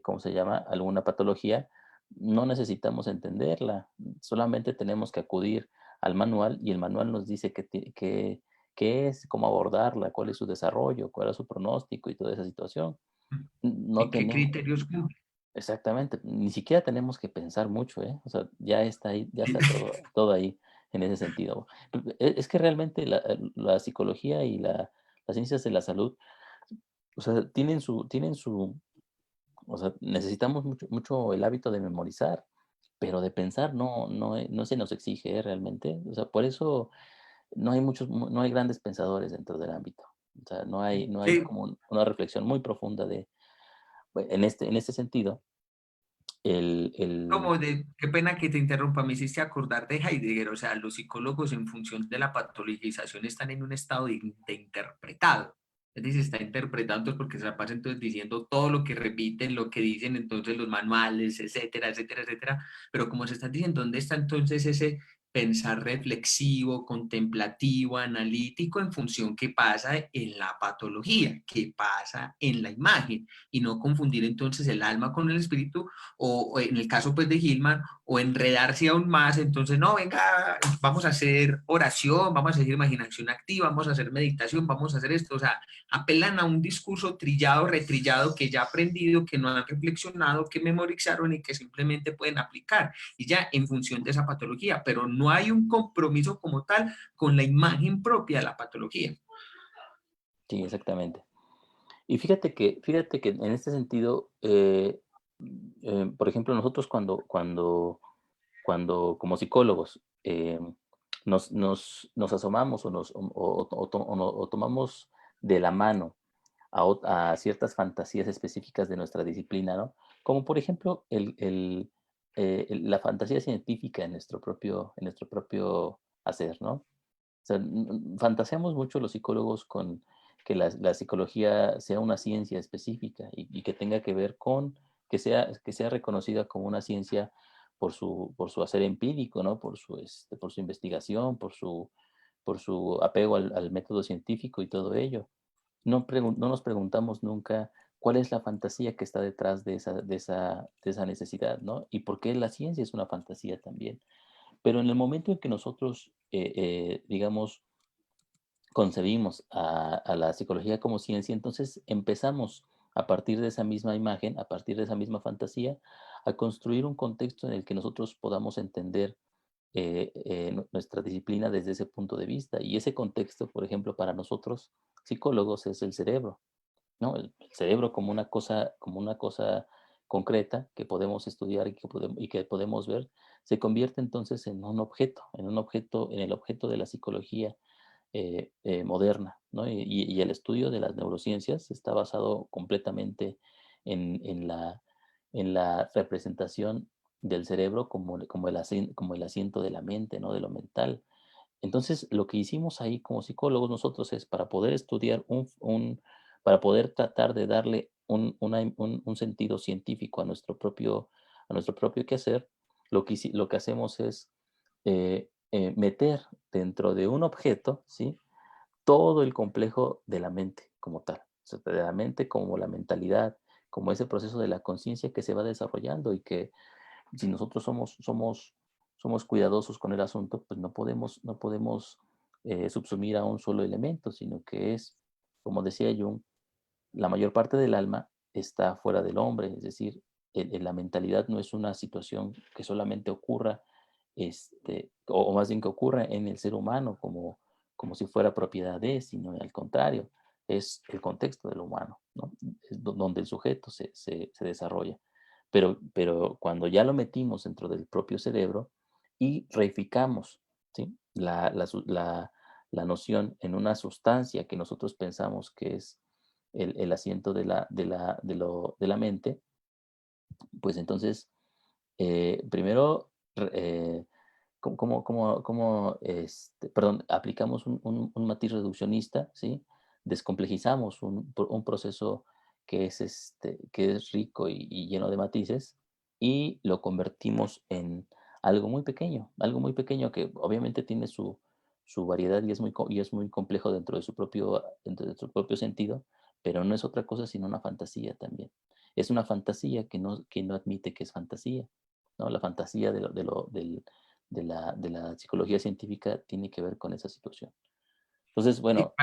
[SPEAKER 2] ¿cómo se llama? Alguna patología, no necesitamos entenderla, solamente tenemos que acudir al manual y el manual nos dice qué es, cómo abordarla, cuál es su desarrollo, cuál es su pronóstico y toda esa situación. No
[SPEAKER 1] ¿Y qué
[SPEAKER 2] tenemos,
[SPEAKER 1] criterios cumple?
[SPEAKER 2] exactamente, ni siquiera tenemos que pensar mucho, ¿eh? O sea, ya está ahí, ya está todo ahí en ese sentido. Es que realmente la psicología y las ciencias de la salud, o sea, o sea, necesitamos mucho el hábito de memorizar, pero de pensar no se nos exige, realmente. O sea, por eso no hay grandes pensadores dentro del ámbito. O sea, no hay
[SPEAKER 1] Sí,
[SPEAKER 2] como una reflexión muy profunda en este sentido, el
[SPEAKER 1] como qué pena que te interrumpa, me hiciste acordar de Heidegger, o sea, los psicólogos en función de la patologización están en un estado de interpretado. Es decir, se está interpretando porque se la pasa entonces diciendo todo lo que repiten, lo que dicen entonces los manuales, etcétera, etcétera, etcétera. Pero como se está diciendo, ¿dónde está entonces ese pensar reflexivo, contemplativo, analítico en función qué pasa en la patología, qué pasa en la imagen? Y no confundir entonces el alma con el espíritu o en el caso pues de Gilman, o enredarse aún más, entonces no, venga, vamos a hacer oración, vamos a hacer imaginación activa, vamos a hacer meditación, vamos a hacer esto, o sea, apelan a un discurso trillado, retrillado, que ya aprendido, que no han reflexionado, que memorizaron y que simplemente pueden aplicar, y ya en función de esa patología, pero no hay un compromiso como tal con la imagen propia de la patología.
[SPEAKER 2] sí, exactamente. Y fíjate que en este sentido, por ejemplo, nosotros cuando como psicólogos nos asomamos o tomamos de la mano a ciertas fantasías específicas de nuestra disciplina, ¿no? Como por ejemplo la fantasía científica en nuestro propio hacer, ¿no? O sea, fantaseamos mucho los psicólogos con que la psicología sea una ciencia específica y que tenga que ver con que sea reconocida como una ciencia por su hacer empírico, ¿no? Por su investigación, por su apego al método científico y todo ello. No nos preguntamos nunca cuál es la fantasía que está detrás de esa necesidad, ¿no? Y por qué la ciencia es una fantasía también. Pero en el momento en que nosotros, digamos, concebimos a la psicología como ciencia, entonces empezamos a partir de esa misma imagen, a partir de esa misma fantasía, a construir un contexto en el que nosotros podamos entender nuestra disciplina desde ese punto de vista. Y ese contexto, por ejemplo, para nosotros psicólogos es el cerebro, ¿no? El cerebro como una cosa concreta que podemos estudiar y que podemos ver, se convierte entonces en un objeto, en el objeto de la psicología moderna, ¿no? Y el estudio de las neurociencias está basado completamente en, en la, en la representación del cerebro como el asiento de la mente, ¿no? De lo mental. Entonces, lo que hicimos ahí como psicólogos nosotros es para poder estudiar para poder tratar de darle un sentido científico a nuestro propio quehacer, lo que hacemos es meter dentro de un objeto, ¿sí? Todo el complejo de la mente como tal, o sea, de la mente como la mentalidad, como ese proceso de la conciencia que se va desarrollando y que si nosotros somos cuidadosos con el asunto, pues no podemos subsumir a un solo elemento, sino que es, como decía Jung, la mayor parte del alma está fuera del hombre, es decir, la mentalidad no es una situación que solamente ocurra, o más bien que ocurra en el ser humano como si fuera propiedad de, sino al contrario, es el contexto de lo humano, ¿no? Es donde el sujeto se desarrolla. Pero cuando ya lo metimos dentro del propio cerebro y reificamos, ¿sí? La noción en una sustancia que nosotros pensamos que es el asiento de la mente, pues entonces, primero, perdón, aplicamos un matiz reduccionista, ¿sí? Descomplejizamos un proceso que es rico y lleno de matices y lo convertimos en algo muy pequeño que obviamente tiene su variedad y es muy complejo dentro de su propio sentido, pero no es otra cosa sino una fantasía también. Es una fantasía que no admite que es fantasía, ¿no? La fantasía de la psicología científica tiene que ver con esa situación. Entonces,
[SPEAKER 1] Sí,
[SPEAKER 2] bueno,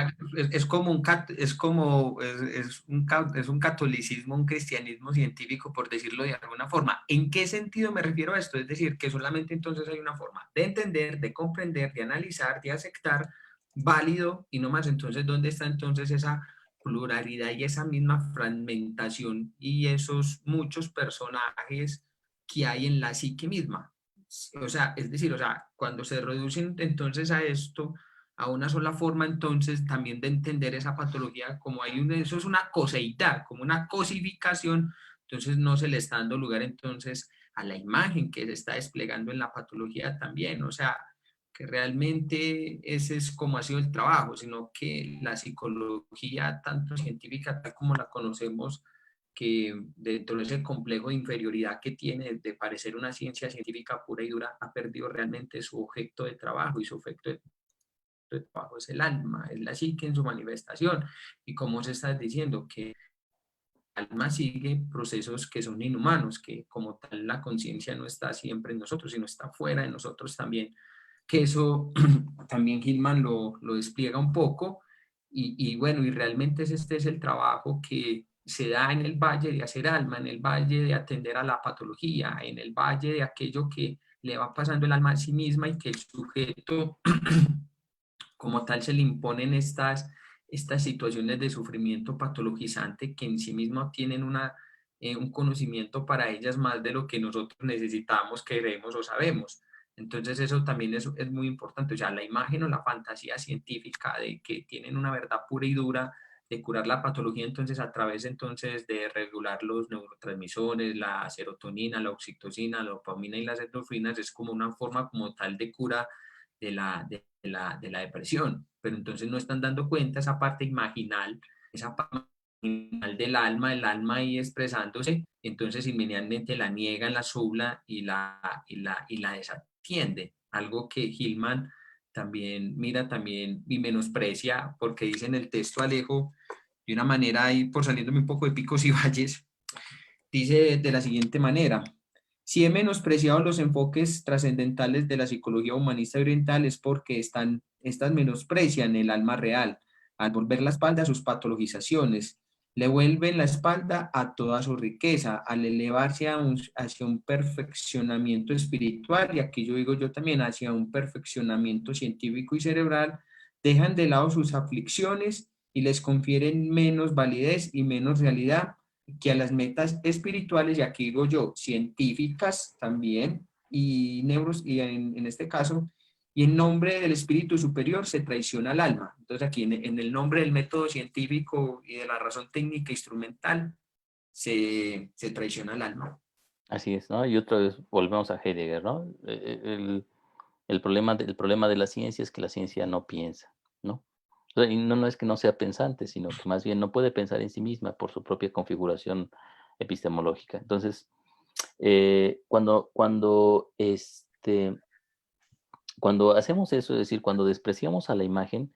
[SPEAKER 1] es como es un catolicismo, un cristianismo científico, por decirlo de alguna forma. ¿En qué sentido me refiero a esto? Es decir, que solamente entonces hay una forma de entender, de comprender, de analizar, de aceptar, válido y no más. Entonces, ¿dónde está entonces esa pluralidad y esa misma fragmentación y esos muchos personajes que hay en la psique misma? O sea, es decir, o sea, cuando se reducen entonces a esto a una sola forma, entonces también de entender esa patología, como eso es una coseidad, como una cosificación, entonces no se le está dando lugar entonces a la imagen que se está desplegando en la patología también, o sea, que realmente ese es como ha sido el trabajo, sino que la psicología, tanto científica tal como la conocemos, que dentro de ese complejo de inferioridad que tiene de parecer una ciencia científica pura y dura, ha perdido realmente su objeto de trabajo y su objeto de trabajo es el alma, es la psique en su manifestación. Y como se está diciendo, que el alma sigue procesos que son inhumanos, que como tal la conciencia no está siempre en nosotros, sino está fuera de nosotros también, que eso también Gilman lo despliega un poco. Y bueno, y realmente este es el trabajo que se da en el valle de hacer alma, en el valle de atender a la patología, en el valle de aquello que le va pasando el alma a sí misma y que el sujeto como tal se le imponen estas situaciones de sufrimiento patologizante que en sí mismo tienen un conocimiento para ellas más de lo que nosotros necesitamos, queremos o sabemos. Entonces eso también es muy importante, o sea, la imagen o la fantasía científica de que tienen una verdad pura y dura de curar la patología, entonces a través entonces de regular los neurotransmisores, la serotonina, la oxitocina, la dopamina y las endorfinas, es como una forma como tal de cura de la depresión, pero entonces no están dando cuenta esa parte imaginal, esa parte imaginal del alma, el alma ahí expresándose, entonces inmediatamente la niegan, la subla y la desatiende, algo que Hillman también mira también y menosprecia, porque dice en el texto Alejo de una manera ahí, por saliéndome un poco de picos y valles, dice de la siguiente manera: si he menospreciado los enfoques trascendentales de la psicología humanista y oriental es porque estas menosprecian el alma real, al volver la espalda a sus patologizaciones, le vuelven la espalda a toda su riqueza, al elevarse hacia un perfeccionamiento espiritual, y aquí yo digo yo también, hacia un perfeccionamiento científico y cerebral, dejan de lado sus aflicciones y les confieren menos validez y menos realidad que a las metas espirituales, y aquí digo yo, científicas también, y y en este caso, y en nombre del espíritu superior se traiciona al alma. Entonces aquí en el nombre del método científico y de la razón técnica instrumental se traiciona al alma.
[SPEAKER 2] Así es, ¿no? Y otra vez volvemos a Heidegger, ¿no? El problema de la ciencia es que la ciencia no piensa, ¿no? O sea, y no es que no sea pensante, sino que más bien no puede pensar en sí misma por su propia configuración epistemológica. Entonces, cuando hacemos eso, es decir, cuando despreciamos a la imagen,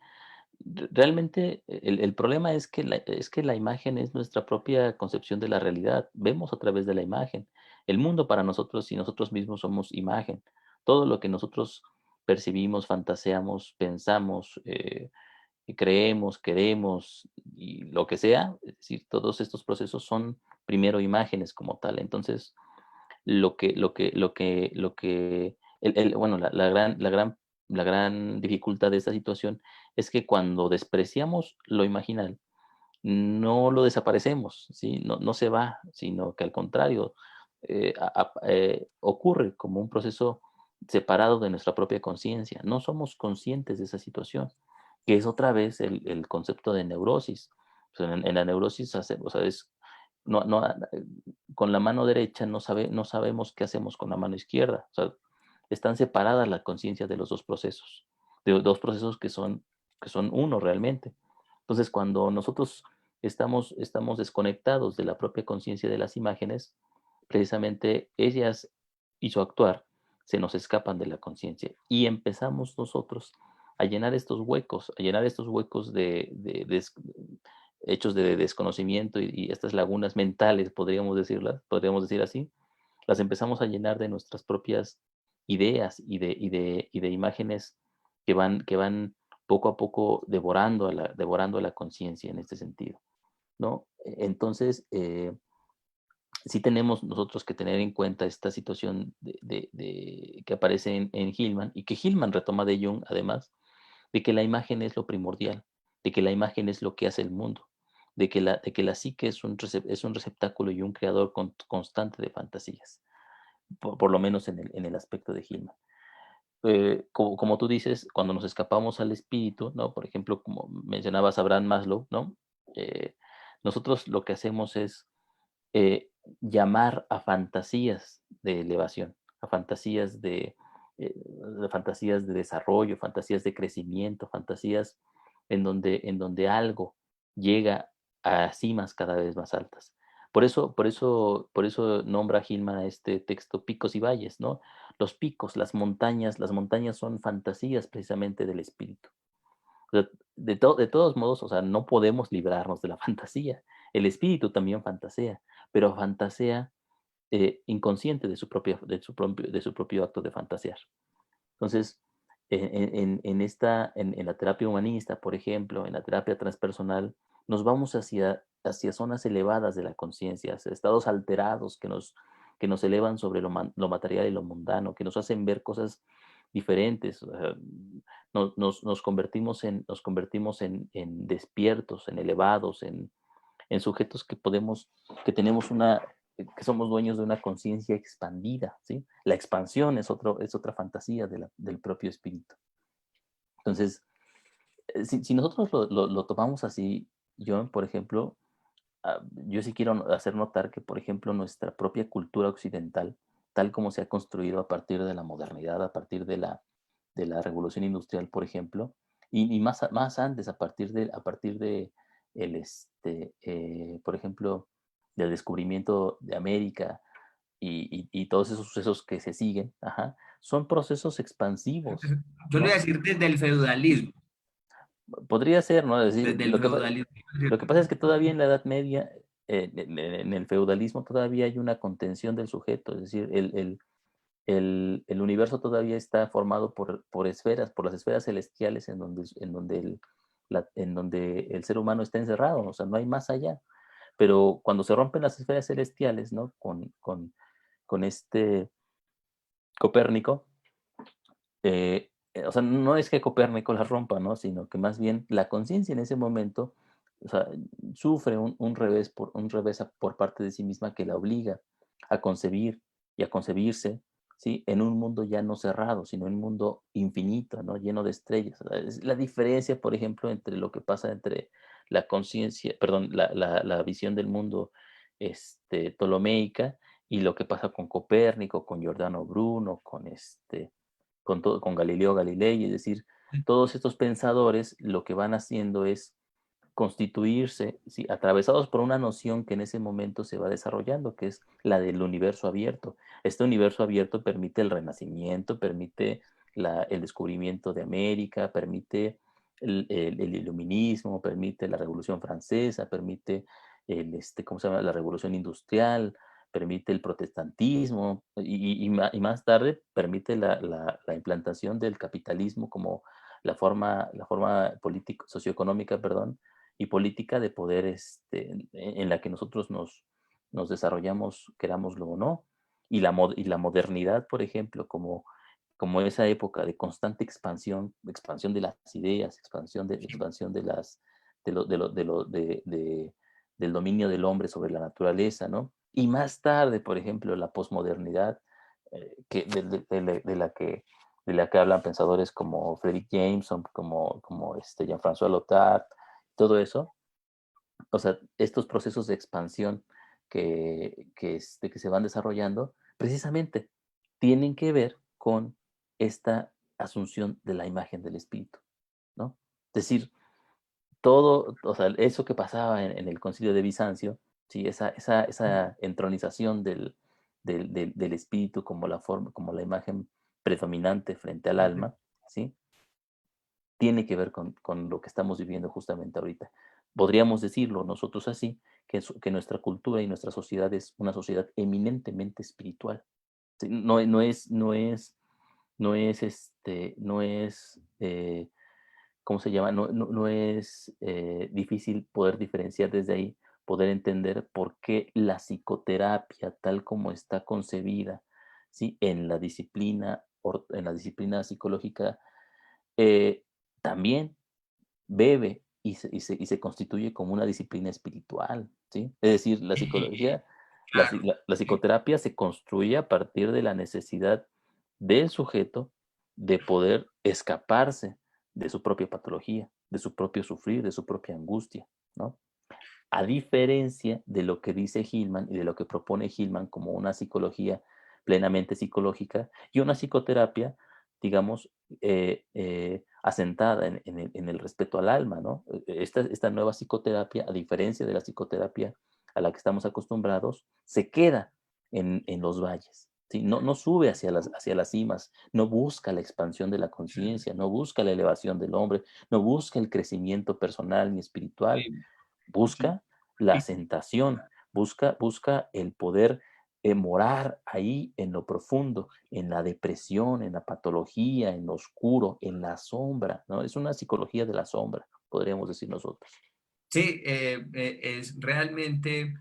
[SPEAKER 2] realmente el problema es que la imagen es nuestra propia concepción de la realidad. Vemos a través de la imagen. El mundo para nosotros y nosotros mismos somos imagen. Todo lo que nosotros percibimos, fantaseamos, pensamos, creemos, queremos y lo que sea, es decir, todos estos procesos son primero imágenes como tal. Entonces, bueno, la gran dificultad de esta situación es que cuando despreciamos lo imaginal, no lo desaparecemos, ¿sí? No se va, sino que al contrario, ocurre como un proceso separado de nuestra propia conciencia. No somos conscientes de esa situación, que es otra vez el concepto de neurosis. O sea, en la neurosis, o sea, no, no, con la mano derecha no sabemos qué hacemos con la mano izquierda. O sea, están separadas las conciencias de los dos procesos, de dos procesos que son uno realmente. Entonces, cuando nosotros estamos desconectados de la propia conciencia de las imágenes, precisamente ellas y su actuar se nos escapan de la conciencia y empezamos nosotros a llenar estos huecos hechos de desconocimiento y estas lagunas mentales, podríamos decir así, las empezamos a llenar de nuestras propias ideas y de imágenes que van poco a poco devorando a la conciencia en este sentido, ¿no? Entonces, sí tenemos nosotros que tener en cuenta esta situación que aparece en Hillman y que Hillman retoma de Jung, además, de que la imagen es lo primordial, de que la imagen es lo que hace el mundo, de que la psique es un receptáculo y un creador constante de fantasías, por lo menos en el aspecto de Hillman. Como tú dices, cuando nos escapamos al espíritu, ¿no? Por ejemplo, como mencionabas a Abraham Maslow, ¿no? Eh, Nosotros lo que hacemos es eh, llamar a fantasías de elevación, a fantasías de desarrollo, fantasías de crecimiento, fantasías en donde algo llega a cimas cada vez más altas. Por eso nombra Gilman a este texto Picos y Valles, ¿no? Los picos, las montañas son fantasías precisamente del espíritu. O sea, de todos modos, o sea, no podemos librarnos de la fantasía. El espíritu también fantasea, pero fantasea inconsciente de su propio acto de fantasear. Entonces, en la terapia humanista, por ejemplo, en la terapia transpersonal, nos vamos hacia zonas elevadas de la conciencia, hacia estados alterados que nos elevan sobre lo material y lo mundano, que nos hacen ver cosas diferentes. O sea, nos convertimos en despiertos, en elevados, en sujetos que tenemos que somos dueños de una conciencia expandida, ¿sí? La expansión es otra fantasía del propio espíritu. Entonces, si nosotros lo tomamos así, yo, por ejemplo, yo sí quiero hacer notar que, por ejemplo, nuestra propia cultura occidental, tal como se ha construido a partir de la modernidad, a partir de la revolución industrial, por ejemplo, y más antes, a partir de por ejemplo, del descubrimiento de América y todos esos sucesos que se siguen, ajá, son procesos expansivos,
[SPEAKER 1] Yo le voy a
[SPEAKER 2] ¿no?
[SPEAKER 1] decir desde el feudalismo.
[SPEAKER 2] podría ser, ¿no? Es decir,
[SPEAKER 1] desde el feudalismo.
[SPEAKER 2] lo que pasa es que todavía en la Edad Media, en el feudalismo, todavía hay una contención del sujeto, es decir, el universo todavía está formado por esferas, por las esferas celestiales en donde el ser humano está encerrado, o sea, no hay más allá. Pero cuando se rompen las esferas celestiales, ¿no? Con este Copérnico, o sea, no es que Copérnico las rompa, ¿no? Sino que más bien la conciencia en ese momento, o sea, sufre un revés por parte de sí misma que la obliga a concebir y a concebirse, ¿sí? En un mundo ya no cerrado, sino en un mundo infinito, ¿no? Lleno de estrellas. O sea, es la diferencia, por ejemplo, entre lo que pasa entre la conciencia, perdón, la visión del mundo ptolomeica y lo que pasa con Copérnico, con Giordano Bruno, con Galileo Galilei, es decir, todos estos pensadores lo que van haciendo es constituirse, ¿sí? Atravesados por una noción que en ese momento se va desarrollando, que es la del universo abierto. Este universo abierto permite el renacimiento, permite el descubrimiento de América, permite el iluminismo, permite la Revolución Francesa, permite ¿cómo se llama? La Revolución Industrial, permite el protestantismo y más tarde permite la implantación del capitalismo como la forma político, socioeconómica, perdón, y política de poder en la que nosotros nos desarrollamos, querámoslo o no, y la modernidad, por ejemplo, como esa época de constante expansión de las ideas, expansión del dominio del hombre sobre la naturaleza, ¿no? Y más tarde, por ejemplo, la posmodernidad, de la que hablan pensadores como Frederick Jameson, como Jean-François Lyotard, todo eso, o sea, estos procesos de expansión que se van desarrollando, precisamente tienen que ver con esta asunción de la imagen del espíritu, ¿no? Es decir, todo, o sea, eso que pasaba en el concilio de Bizancio, ¿sí? Esa entronización del espíritu como la forma, como la imagen predominante frente al alma, ¿sí? Tiene que ver con lo que estamos viviendo justamente ahorita. Podríamos decirlo nosotros así, que nuestra cultura y nuestra sociedad es una sociedad eminentemente espiritual. ¿Sí? No es, ¿cómo se llama? No es difícil poder diferenciar desde ahí, poder entender por qué la psicoterapia, tal como está concebida, ¿sí? En la disciplina psicológica, eh, también bebe y se constituye como una disciplina espiritual, ¿sí? Es decir, la psicología,
[SPEAKER 1] Claro.
[SPEAKER 2] la psicoterapia se construye a partir de la necesidad del sujeto de poder escaparse de su propia patología, de su propio sufrir, de su propia angustia, ¿no? A diferencia de lo que dice Hillman y de lo que propone Hillman como una psicología plenamente psicológica y una psicoterapia, digamos, asentada en el respeto al alma, ¿no? Esta nueva psicoterapia, a diferencia de la psicoterapia a la que estamos acostumbrados, se queda en los valles, ¿sí? No sube hacia las cimas, no busca la expansión de la conciencia, no busca la elevación del hombre, no busca el crecimiento personal ni espiritual,
[SPEAKER 1] Sí, sí.
[SPEAKER 2] busca la asentación, busca el poder morar ahí en lo profundo, en la depresión, en la patología, en lo oscuro, en la sombra, ¿no? Es una psicología de la sombra, podríamos decir nosotros.
[SPEAKER 1] Sí, es realmente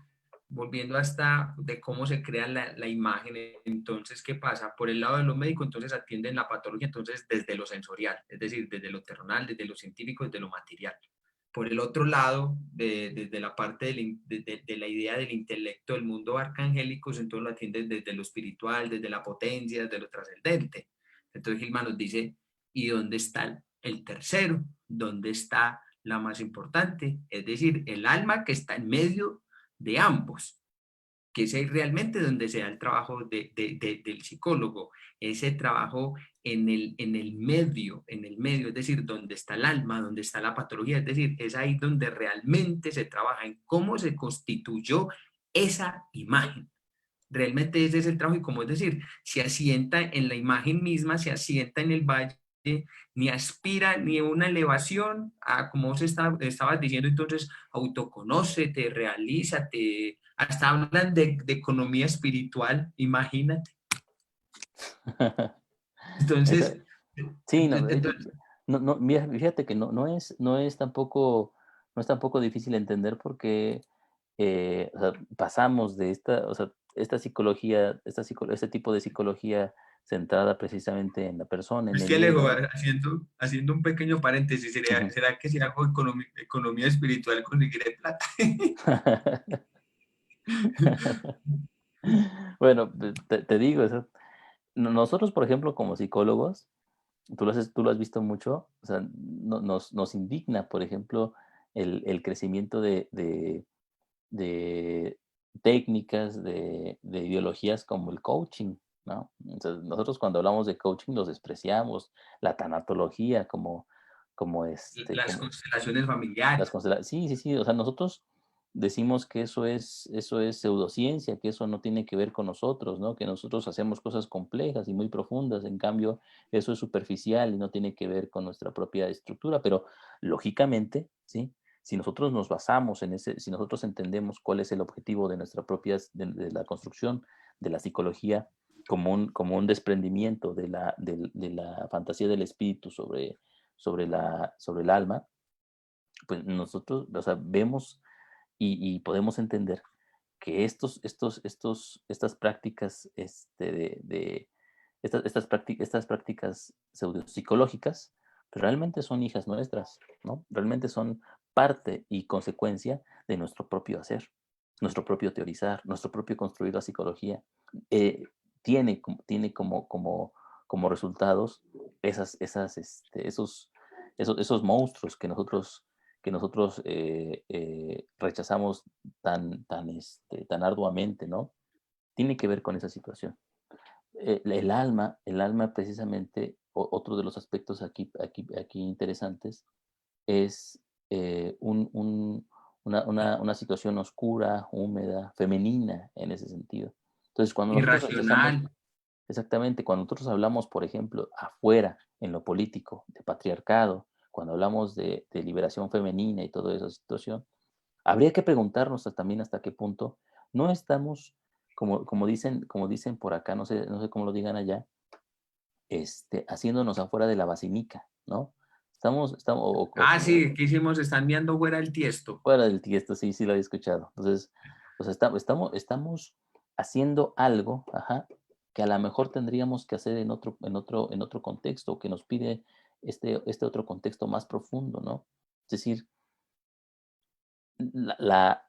[SPEAKER 1] volviendo hasta de cómo se crea la imagen. Entonces, ¿qué pasa? Por el lado de lo médico, entonces atienden la patología, entonces desde lo sensorial, es decir, desde lo terrenal, desde lo científico, desde lo material. Por el otro lado, desde la parte de la idea del intelecto del mundo arcangélico, entonces lo atienden desde lo espiritual, desde la potencia, desde lo trascendente. Entonces Gilman nos dice, ¿y dónde está el tercero? ¿Dónde está la más importante? Es decir, el alma que está en medio de ambos, que es ahí realmente donde se da el trabajo del psicólogo, ese trabajo en el medio, es decir, donde está el alma, donde está la patología, es decir, es ahí donde realmente se trabaja en cómo se constituyó esa imagen. Realmente ese es el trabajo y como es decir, se asienta en la imagen misma, se asienta en el valle ni aspira ni a una elevación, a como vos estabas diciendo, entonces autoconócete, realízate, hasta hablan de economía espiritual, imagínate.
[SPEAKER 2] Esa-
[SPEAKER 1] Entonces,
[SPEAKER 2] sí, no,
[SPEAKER 1] entonces,
[SPEAKER 2] mira, fíjate que no es tampoco difícil entender porque o sea, pasamos de o sea, esta psicología, este tipo de psicología centrada precisamente en la persona, en
[SPEAKER 1] es
[SPEAKER 2] el
[SPEAKER 1] que Alejo,
[SPEAKER 2] ego.
[SPEAKER 1] haciendo un pequeño paréntesis,
[SPEAKER 2] Ujú.
[SPEAKER 1] ¿será que si hago economía espiritual conseguiré plata?
[SPEAKER 2] Bueno, te digo, nosotros, por ejemplo, como psicólogos, tú lo has visto mucho, o sea, nos indigna, por ejemplo, el crecimiento de técnicas, de ideologías como el coaching, ¿no? Entonces, nosotros cuando hablamos de coaching los despreciamos, la tanatología,
[SPEAKER 1] Las
[SPEAKER 2] como
[SPEAKER 1] constelaciones
[SPEAKER 2] las
[SPEAKER 1] familiares.
[SPEAKER 2] constelaciones. Sí, sí, sí, o sea, nosotros decimos que eso es pseudociencia, que eso no tiene que ver con nosotros, ¿no? Que nosotros hacemos cosas complejas y muy profundas, en cambio, eso es superficial y no tiene que ver con nuestra propia estructura, pero lógicamente, ¿sí? Si nosotros nos basamos en ese, si nosotros entendemos cuál es el objetivo de nuestra propia, de la construcción de la psicología como un desprendimiento de la fantasía del espíritu sobre el alma, pues nosotros, o sea, vemos y podemos entender que estas prácticas estas prácticas pseudopsicológicas pues realmente son hijas nuestras, ¿no? Realmente son parte y consecuencia de nuestro propio hacer, nuestro propio teorizar, nuestro propio construir la psicología. Eh, tiene como resultados esos monstruos que nosotros rechazamos tan arduamente, ¿no? Tiene que ver con esa situación. El alma precisamente, otro de los aspectos aquí interesantes, es una situación oscura, húmeda, femenina en ese sentido. Entonces, cuando nosotros rechazamos,
[SPEAKER 1] Irracional.
[SPEAKER 2] exactamente, cuando nosotros hablamos, por ejemplo, afuera, en lo político, de patriarcado, cuando hablamos de liberación femenina y toda esa situación, habría que preguntarnos también hasta qué punto no estamos, como dicen por acá, no sé cómo lo digan allá, haciéndonos afuera de la basílica, ¿no? Estamos
[SPEAKER 1] Ah, sí, ¿qué hicimos? Están viendo fuera el tiesto.
[SPEAKER 2] fuera del tiesto, sí, sí lo había escuchado. Entonces, o sea, estamos haciendo algo, ajá, que a lo mejor tendríamos que hacer en otro contexto, que nos pide este otro contexto más profundo, ¿no? Es decir, la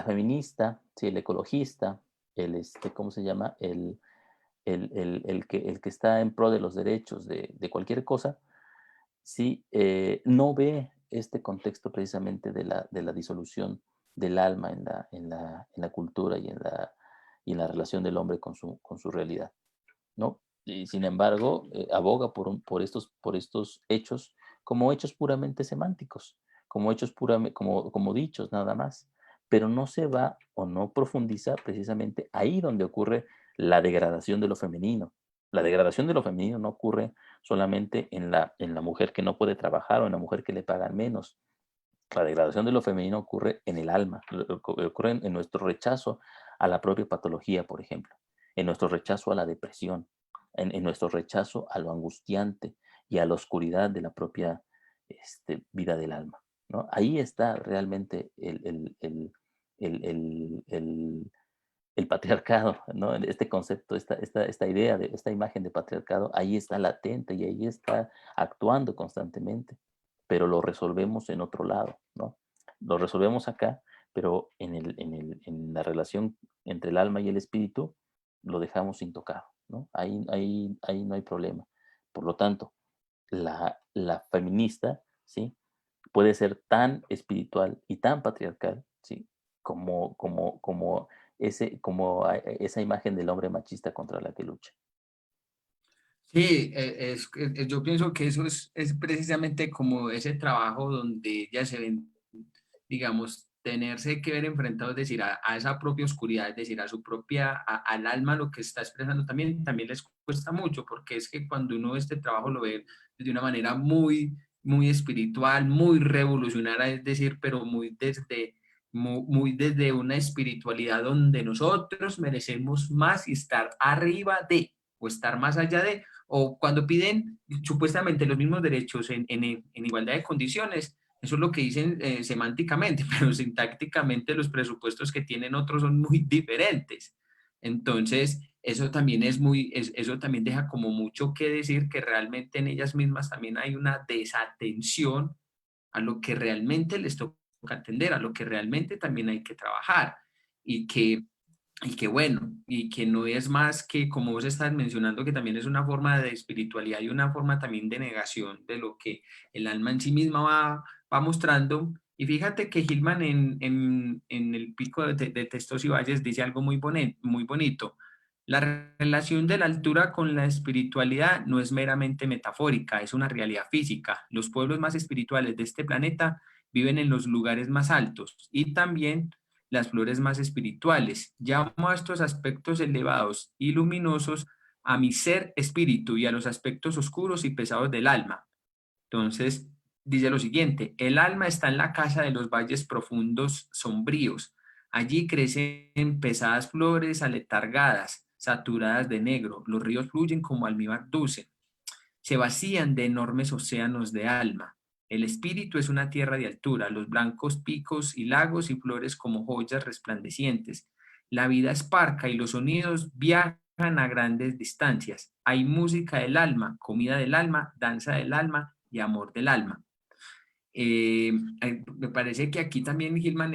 [SPEAKER 2] feminista, sí, el ecologista, ¿cómo se llama? El que está en pro de los derechos de cualquier cosa, sí, no ve este contexto precisamente de la disolución del alma en la cultura y en la relación del hombre con su realidad, ¿no? Y sin embargo, aboga por estos hechos como hechos puramente semánticos, como hechos puramente, como dichos nada más, pero no se va o no profundiza precisamente ahí donde ocurre la degradación de lo femenino. La degradación de lo femenino no ocurre solamente en la mujer que no puede trabajar o en la mujer que le pagan menos. La degradación de lo femenino ocurre en el alma, ocurre en nuestro rechazo a la propia patología, por ejemplo, en nuestro rechazo a la depresión, en nuestro rechazo a lo angustiante y a la oscuridad de la propia vida del alma, ¿no? Ahí está realmente el patriarcado, ¿no? Este concepto, esta idea, esta imagen de patriarcado, ahí está latente y ahí está actuando constantemente, pero lo resolvemos en otro lado, ¿no? Lo resolvemos acá, pero en la relación entre el alma y el espíritu lo dejamos intocado, ¿no? Ahí no hay problema. Por lo tanto, la feminista, ¿sí? Puede ser tan espiritual y tan patriarcal, ¿sí? Como esa imagen del hombre machista contra la que lucha.
[SPEAKER 1] Sí, yo pienso que eso es precisamente como ese trabajo donde ya se ven, digamos, tenerse que ver enfrentado, es decir, a esa propia oscuridad, es decir, a su propia, al alma, lo que está expresando también les cuesta mucho, porque es que cuando uno este trabajo lo ve de una manera muy espiritual, muy revolucionaria, es decir, pero muy desde una espiritualidad donde nosotros merecemos más y estar arriba de, o estar más allá de, o cuando piden supuestamente los mismos derechos en igualdad de condiciones. Eso es lo que dicen semánticamente, pero sintácticamente los presupuestos que tienen otros son muy diferentes. Entonces, eso también eso también deja como mucho que decir, que realmente en ellas mismas también hay una desatención a lo que realmente les toca atender, a lo que realmente también hay que trabajar y que bueno, y que no es más que, como vos estás mencionando, que también es una forma de espiritualidad y una forma también de negación de lo que el alma en sí misma va mostrando. Y fíjate que Hillman en el pico de Textos y Valles dice algo muy bonito. La relación de la altura con la espiritualidad no es meramente metafórica, es una realidad física. Los pueblos más espirituales de este planeta viven en los lugares más altos y también las flores más espirituales. Llamo a estos aspectos elevados y luminosos a mi ser espíritu y a los aspectos oscuros y pesados del alma. Entonces, dice lo siguiente, el alma está en la casa de los valles profundos sombríos. Allí crecen pesadas flores aletargadas, saturadas de negro. Los ríos fluyen como almíbar dulce. Se vacían de enormes océanos de alma. El espíritu es una tierra de altura, los blancos picos y lagos y flores como joyas resplandecientes. La vida es parca y los sonidos viajan a grandes distancias. Hay música del alma, comida del alma, danza del alma y amor del alma. Eh, Me parece que aquí también Gilman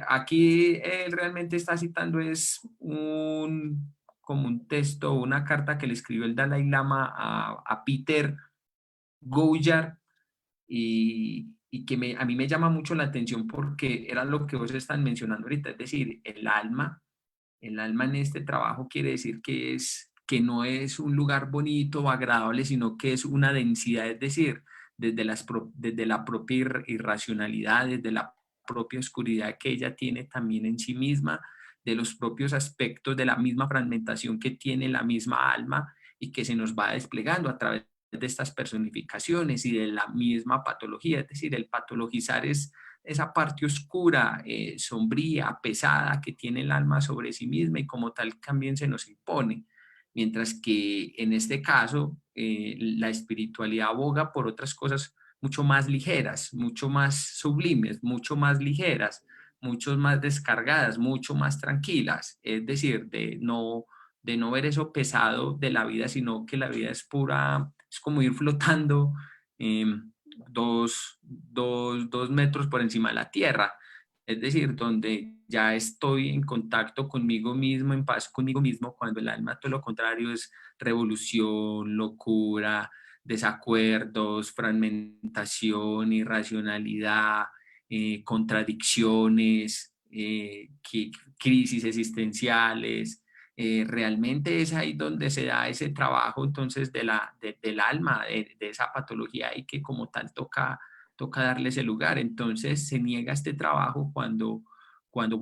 [SPEAKER 1] aquí él realmente está citando es como un texto, una carta que le escribió el Dalai Lama a Peter Goujar y que a mí me llama mucho la atención porque era lo que vos están mencionando ahorita, es decir, el alma en este trabajo quiere decir que no es un lugar bonito o agradable, sino que es una densidad, es decir, desde la propia irracionalidad, desde la propia oscuridad que ella tiene también en sí misma, de los propios aspectos de la misma fragmentación que tiene la misma alma y que se nos va desplegando a través de estas personificaciones y de la misma patología, es decir, el patologizar es esa parte oscura, sombría, pesada que tiene el alma sobre sí misma y como tal también se nos impone. Mientras que en este caso la espiritualidad aboga por otras cosas mucho más ligeras, mucho más sublimes, mucho más ligeras, mucho más descargadas, mucho más tranquilas. Es decir, de no ver eso pesado de la vida, sino que la vida es pura, es como ir flotando. Eh, 2 metros por encima de la tierra, es decir, donde ya estoy en contacto conmigo mismo, en paz conmigo mismo, cuando el alma todo lo contrario es revolución, locura, desacuerdos, fragmentación, irracionalidad, contradicciones, crisis existenciales. Realmente es ahí donde se da ese trabajo entonces del alma, de esa patología y que como tal toca darle ese lugar. Entonces se niega este trabajo cuando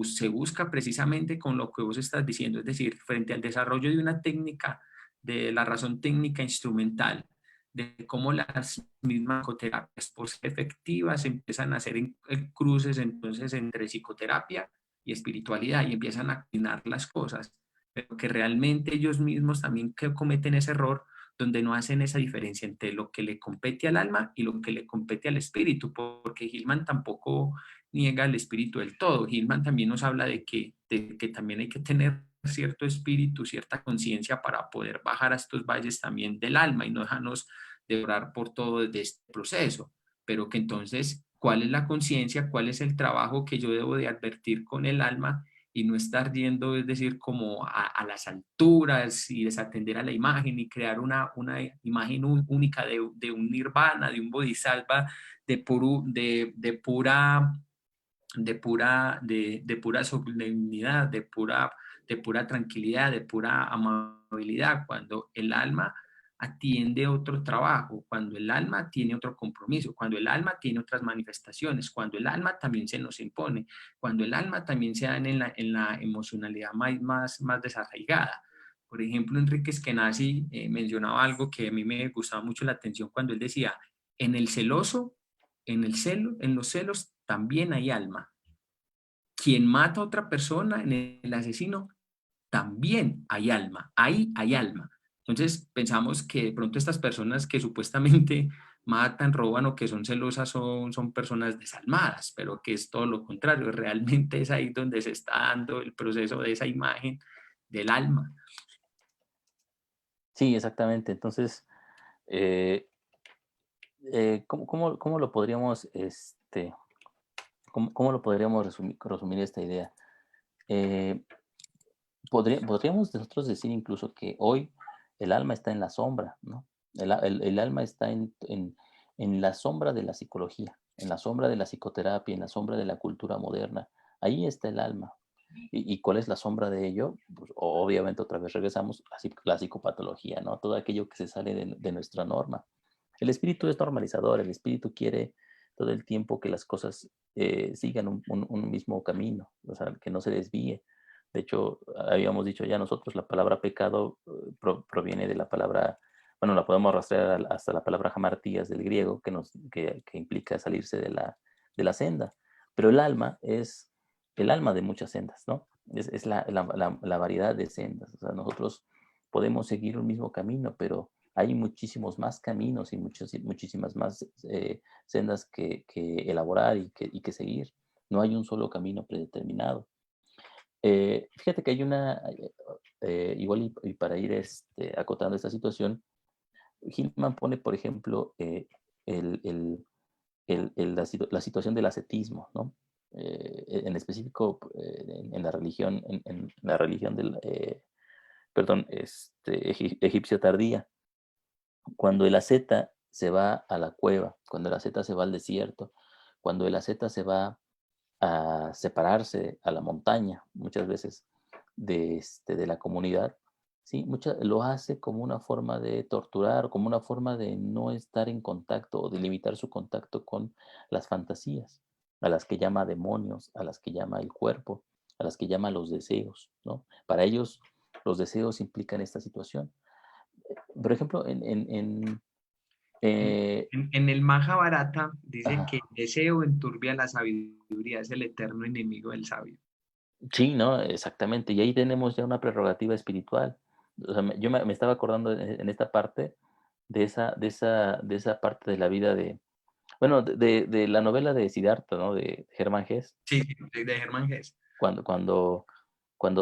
[SPEAKER 1] se busca precisamente con lo que vos estás diciendo, es decir, frente al desarrollo de una técnica, de la razón técnica instrumental, de cómo las mismas psicoterapias, por ser efectivas, empiezan a hacer cruces entonces entre psicoterapia y espiritualidad y empiezan a combinar las cosas, pero que realmente ellos mismos también que cometen ese error donde no hacen esa diferencia entre lo que le compete al alma y lo que le compete al espíritu, porque Hillman tampoco niega el espíritu del todo. Hillman también nos habla de que también hay que tener cierto espíritu, cierta conciencia para poder bajar a estos valles también del alma y no dejarnos devorar por todo desde este proceso. Pero que entonces, ¿cuál es la conciencia? ¿Cuál es el trabajo que yo debo de advertir con el alma? Y no estar yendo, es decir, como a las alturas y desatender a la imagen y crear una imagen única de un nirvana, de un bodhisattva, de pura solemnidad, de pura tranquilidad, de pura amabilidad, cuando el alma atiende otro trabajo, cuando el alma tiene otro compromiso, cuando el alma tiene otras manifestaciones, cuando el alma también se nos impone, cuando el alma también se da en la emocionalidad más desarraigada. Por ejemplo, Enrique Skenazy mencionaba algo que a mí me gustaba mucho la atención cuando él decía, en el celoso, en los celos también hay alma. Quien mata a otra persona, en el asesino, también hay alma, ahí hay alma. Entonces pensamos que de pronto estas personas que supuestamente matan, roban o que son celosas son personas desalmadas, pero que es todo lo contrario, realmente es ahí donde se está dando el proceso de esa imagen del alma.
[SPEAKER 2] Sí, exactamente. Entonces, eh, cómo lo podríamos, cómo lo podríamos resumir esta idea? Eh, podríamos nosotros decir incluso que hoy el alma está en la sombra, ¿no? El alma está en la sombra de la psicología, en la sombra de la psicoterapia, en la sombra de la cultura moderna. Ahí está el alma. ¿Y cuál es la sombra de ello? Pues, obviamente otra vez regresamos a la psicopatología, ¿no? Todo aquello que se sale de nuestra norma. El espíritu es normalizador, el espíritu quiere todo el tiempo que las cosas sigan un mismo camino, o sea, que no se desvíe. De hecho, habíamos dicho ya nosotros, la palabra pecado proviene de la palabra, bueno, la podemos rastrear hasta la palabra hamartías del griego, que implica salirse de la senda. Pero el alma es el alma de muchas sendas, ¿no? Es la variedad de sendas. O sea, nosotros podemos seguir un mismo camino, pero hay muchísimos más caminos y muchísimas más sendas que elaborar y que seguir. No hay un solo camino predeterminado. Fíjate que hay una, igual y para ir acotando esta situación, Hillman pone, por ejemplo, el, el, la situación del ascetismo, ¿no? En específico, en la religión, en la religión del, perdón, egipcio tardía, cuando el asceta se va a la cueva, cuando el asceta se va al desierto, cuando el asceta se va a separarse a la montaña, muchas veces de la comunidad, ¿sí? Lo hace como una forma de torturar, como una forma de no estar en contacto o de limitar su contacto con las fantasías, a las que llama demonios, a las que llama el cuerpo, a las que llama los deseos, ¿no? Para ellos, los deseos implican esta situación. Por ejemplo,
[SPEAKER 1] En el Mahabharata dice que
[SPEAKER 2] ajá,
[SPEAKER 1] el deseo enturbia la sabiduría, es el eterno enemigo del sabio.
[SPEAKER 2] sí, ¿no? Exactamente. Y ahí tenemos ya una prerrogativa espiritual. O sea, yo me estaba acordando en esta parte de esa parte de la vida bueno, de la novela de Siddhartha, ¿no? De Hermann Hesse,
[SPEAKER 1] Sí, de Germán Hesse.
[SPEAKER 2] cuando, cuando,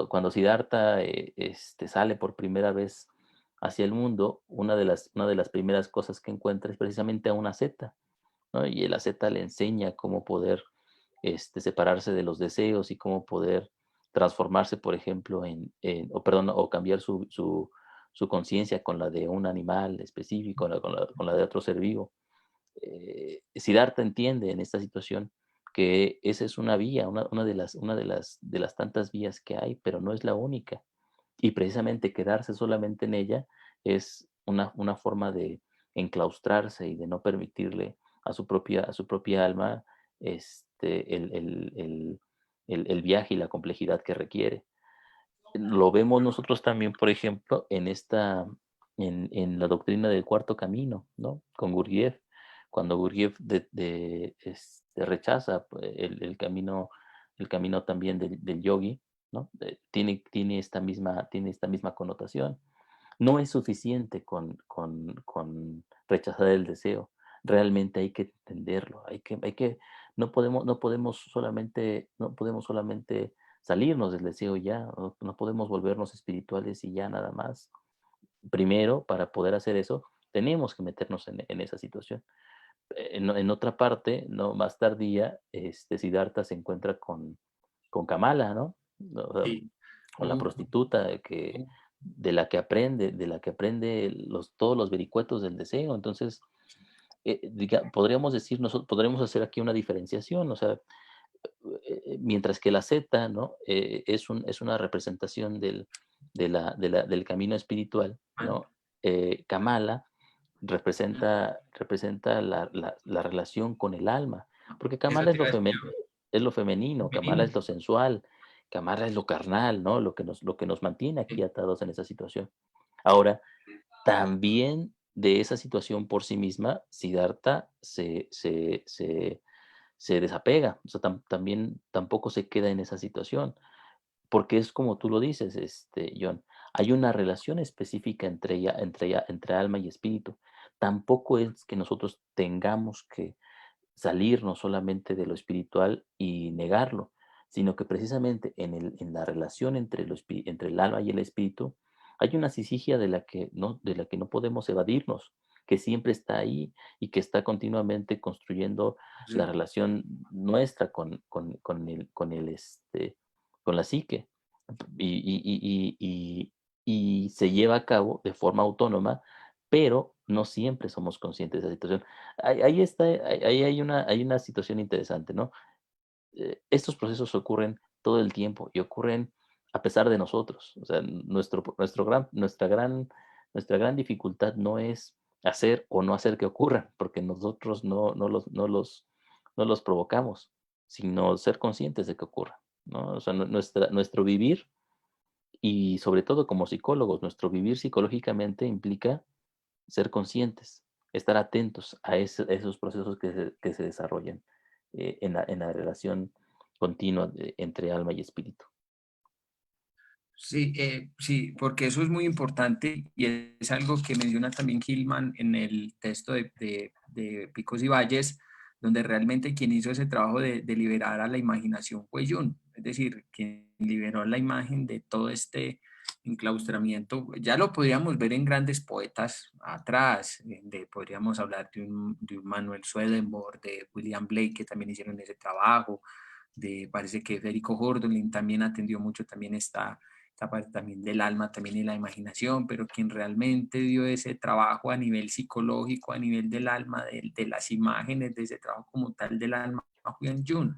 [SPEAKER 2] cuando Siddhartha sale por primera vez hacia el mundo, una de las primeras cosas que encuentra es precisamente a una asceta, ¿no? Y el asceta le enseña cómo poder separarse de los deseos y cómo poder transformarse, por ejemplo, o perdón, o cambiar su conciencia con la de un animal específico, con la de otro ser vivo. Siddhartha entiende en esta situación que esa es una vía, de las tantas vías que hay, pero no es la única. Y precisamente quedarse solamente en ella es una forma de enclaustrarse y de no permitirle a su propia alma el viaje y la complejidad que requiere. Lo vemos nosotros también, por ejemplo, en la doctrina del cuarto camino, ¿no? Con Gurdjieff, cuando Gurdjieff rechaza el camino también del yogi, ¿no? Tiene esta misma connotación. No es suficiente con rechazar el deseo. Realmente hay que entenderlo. No podemos solamente salirnos del deseo ya. No podemos volvernos espirituales y ya nada más. Primero, para poder hacer eso, tenemos que meternos en esa situación. En otra parte, no más tardía, Siddhartha se encuentra con Kamala, ¿no? O sea,
[SPEAKER 1] Sí.
[SPEAKER 2] con la prostituta de la que aprende todos los vericuetos del deseo. Entonces, podríamos decir, nosotros podríamos hacer aquí una diferenciación, o sea, mientras que la Z, ¿no? Es una representación del camino espiritual, ¿no? Kamala representa la relación con el alma, porque
[SPEAKER 1] Eso
[SPEAKER 2] Kamala
[SPEAKER 1] te iba a decir
[SPEAKER 2] es lo femenino, Kamala
[SPEAKER 1] femenino.
[SPEAKER 2] es lo sensual, Kamala es lo carnal, ¿no? Lo que nos mantiene aquí
[SPEAKER 1] Sí,
[SPEAKER 2] atados en esa situación. Ahora, también de esa situación por sí misma, Siddhartha se desapega, o sea, también tampoco se queda en esa situación, porque es como tú lo dices, John, hay una relación específica entre alma y espíritu. Tampoco es que nosotros tengamos que salirnos solamente de lo espiritual y negarlo, sino que precisamente en la relación entre el alma y el espíritu hay una sisigia de la que no podemos evadirnos, que siempre está ahí y que está continuamente construyendo la
[SPEAKER 1] sí.
[SPEAKER 2] relación nuestra con la psique. Y se lleva a cabo de forma autónoma, pero no siempre somos conscientes de esa situación. Ahí está, ahí hay una situación interesante, ¿no? Estos procesos ocurren todo el tiempo y ocurren a pesar de nosotros. O sea, nuestra gran dificultad no es hacer o no hacer que ocurran, porque nosotros no los provocamos, sino ser conscientes de que ocurran, ¿no? O sea, nuestro vivir y sobre todo como psicólogos, nuestro vivir psicológicamente implica ser conscientes, estar atentos a esos procesos que se desarrollan en la relación continua entre alma y espíritu.
[SPEAKER 1] Sí, sí, porque eso es muy importante y es algo que menciona también Hillman en el texto de Picos y Valles, donde realmente quien hizo ese trabajo de liberar a la imaginación fue Jung, es decir, quien liberó la imagen de todo este enclaustramiento. Ya lo podríamos ver en grandes poetas atrás, podríamos hablar de un Manuel Swedenborg, de William Blake, que también hicieron ese trabajo, parece que Federico Hölderlin también atendió mucho también esta parte también del alma, también y la imaginación, pero quien realmente dio ese trabajo a nivel psicológico, a nivel del alma, de las imágenes, de ese trabajo como tal del alma, fue en Jung.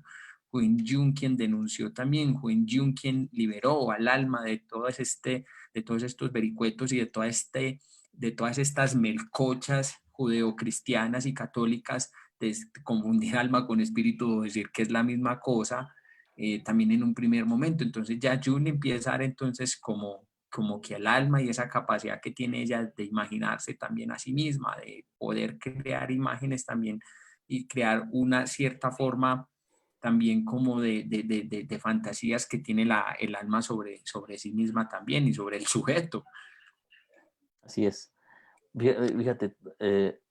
[SPEAKER 1] Fue en Jung quien denunció también, fue en Jung quien liberó al alma de todos estos vericuetos y de todas estas melcochas judeocristianas y católicas de confundir alma con espíritu, decir que es la misma cosa, también en un primer momento. Entonces ya Jung empieza a dar entonces como que el alma y esa capacidad que tiene ella de imaginarse también a sí misma, de poder crear imágenes también y crear una cierta forma también como de fantasías que tiene el alma sobre sí misma también y sobre el sujeto.
[SPEAKER 2] Así es. Fíjate,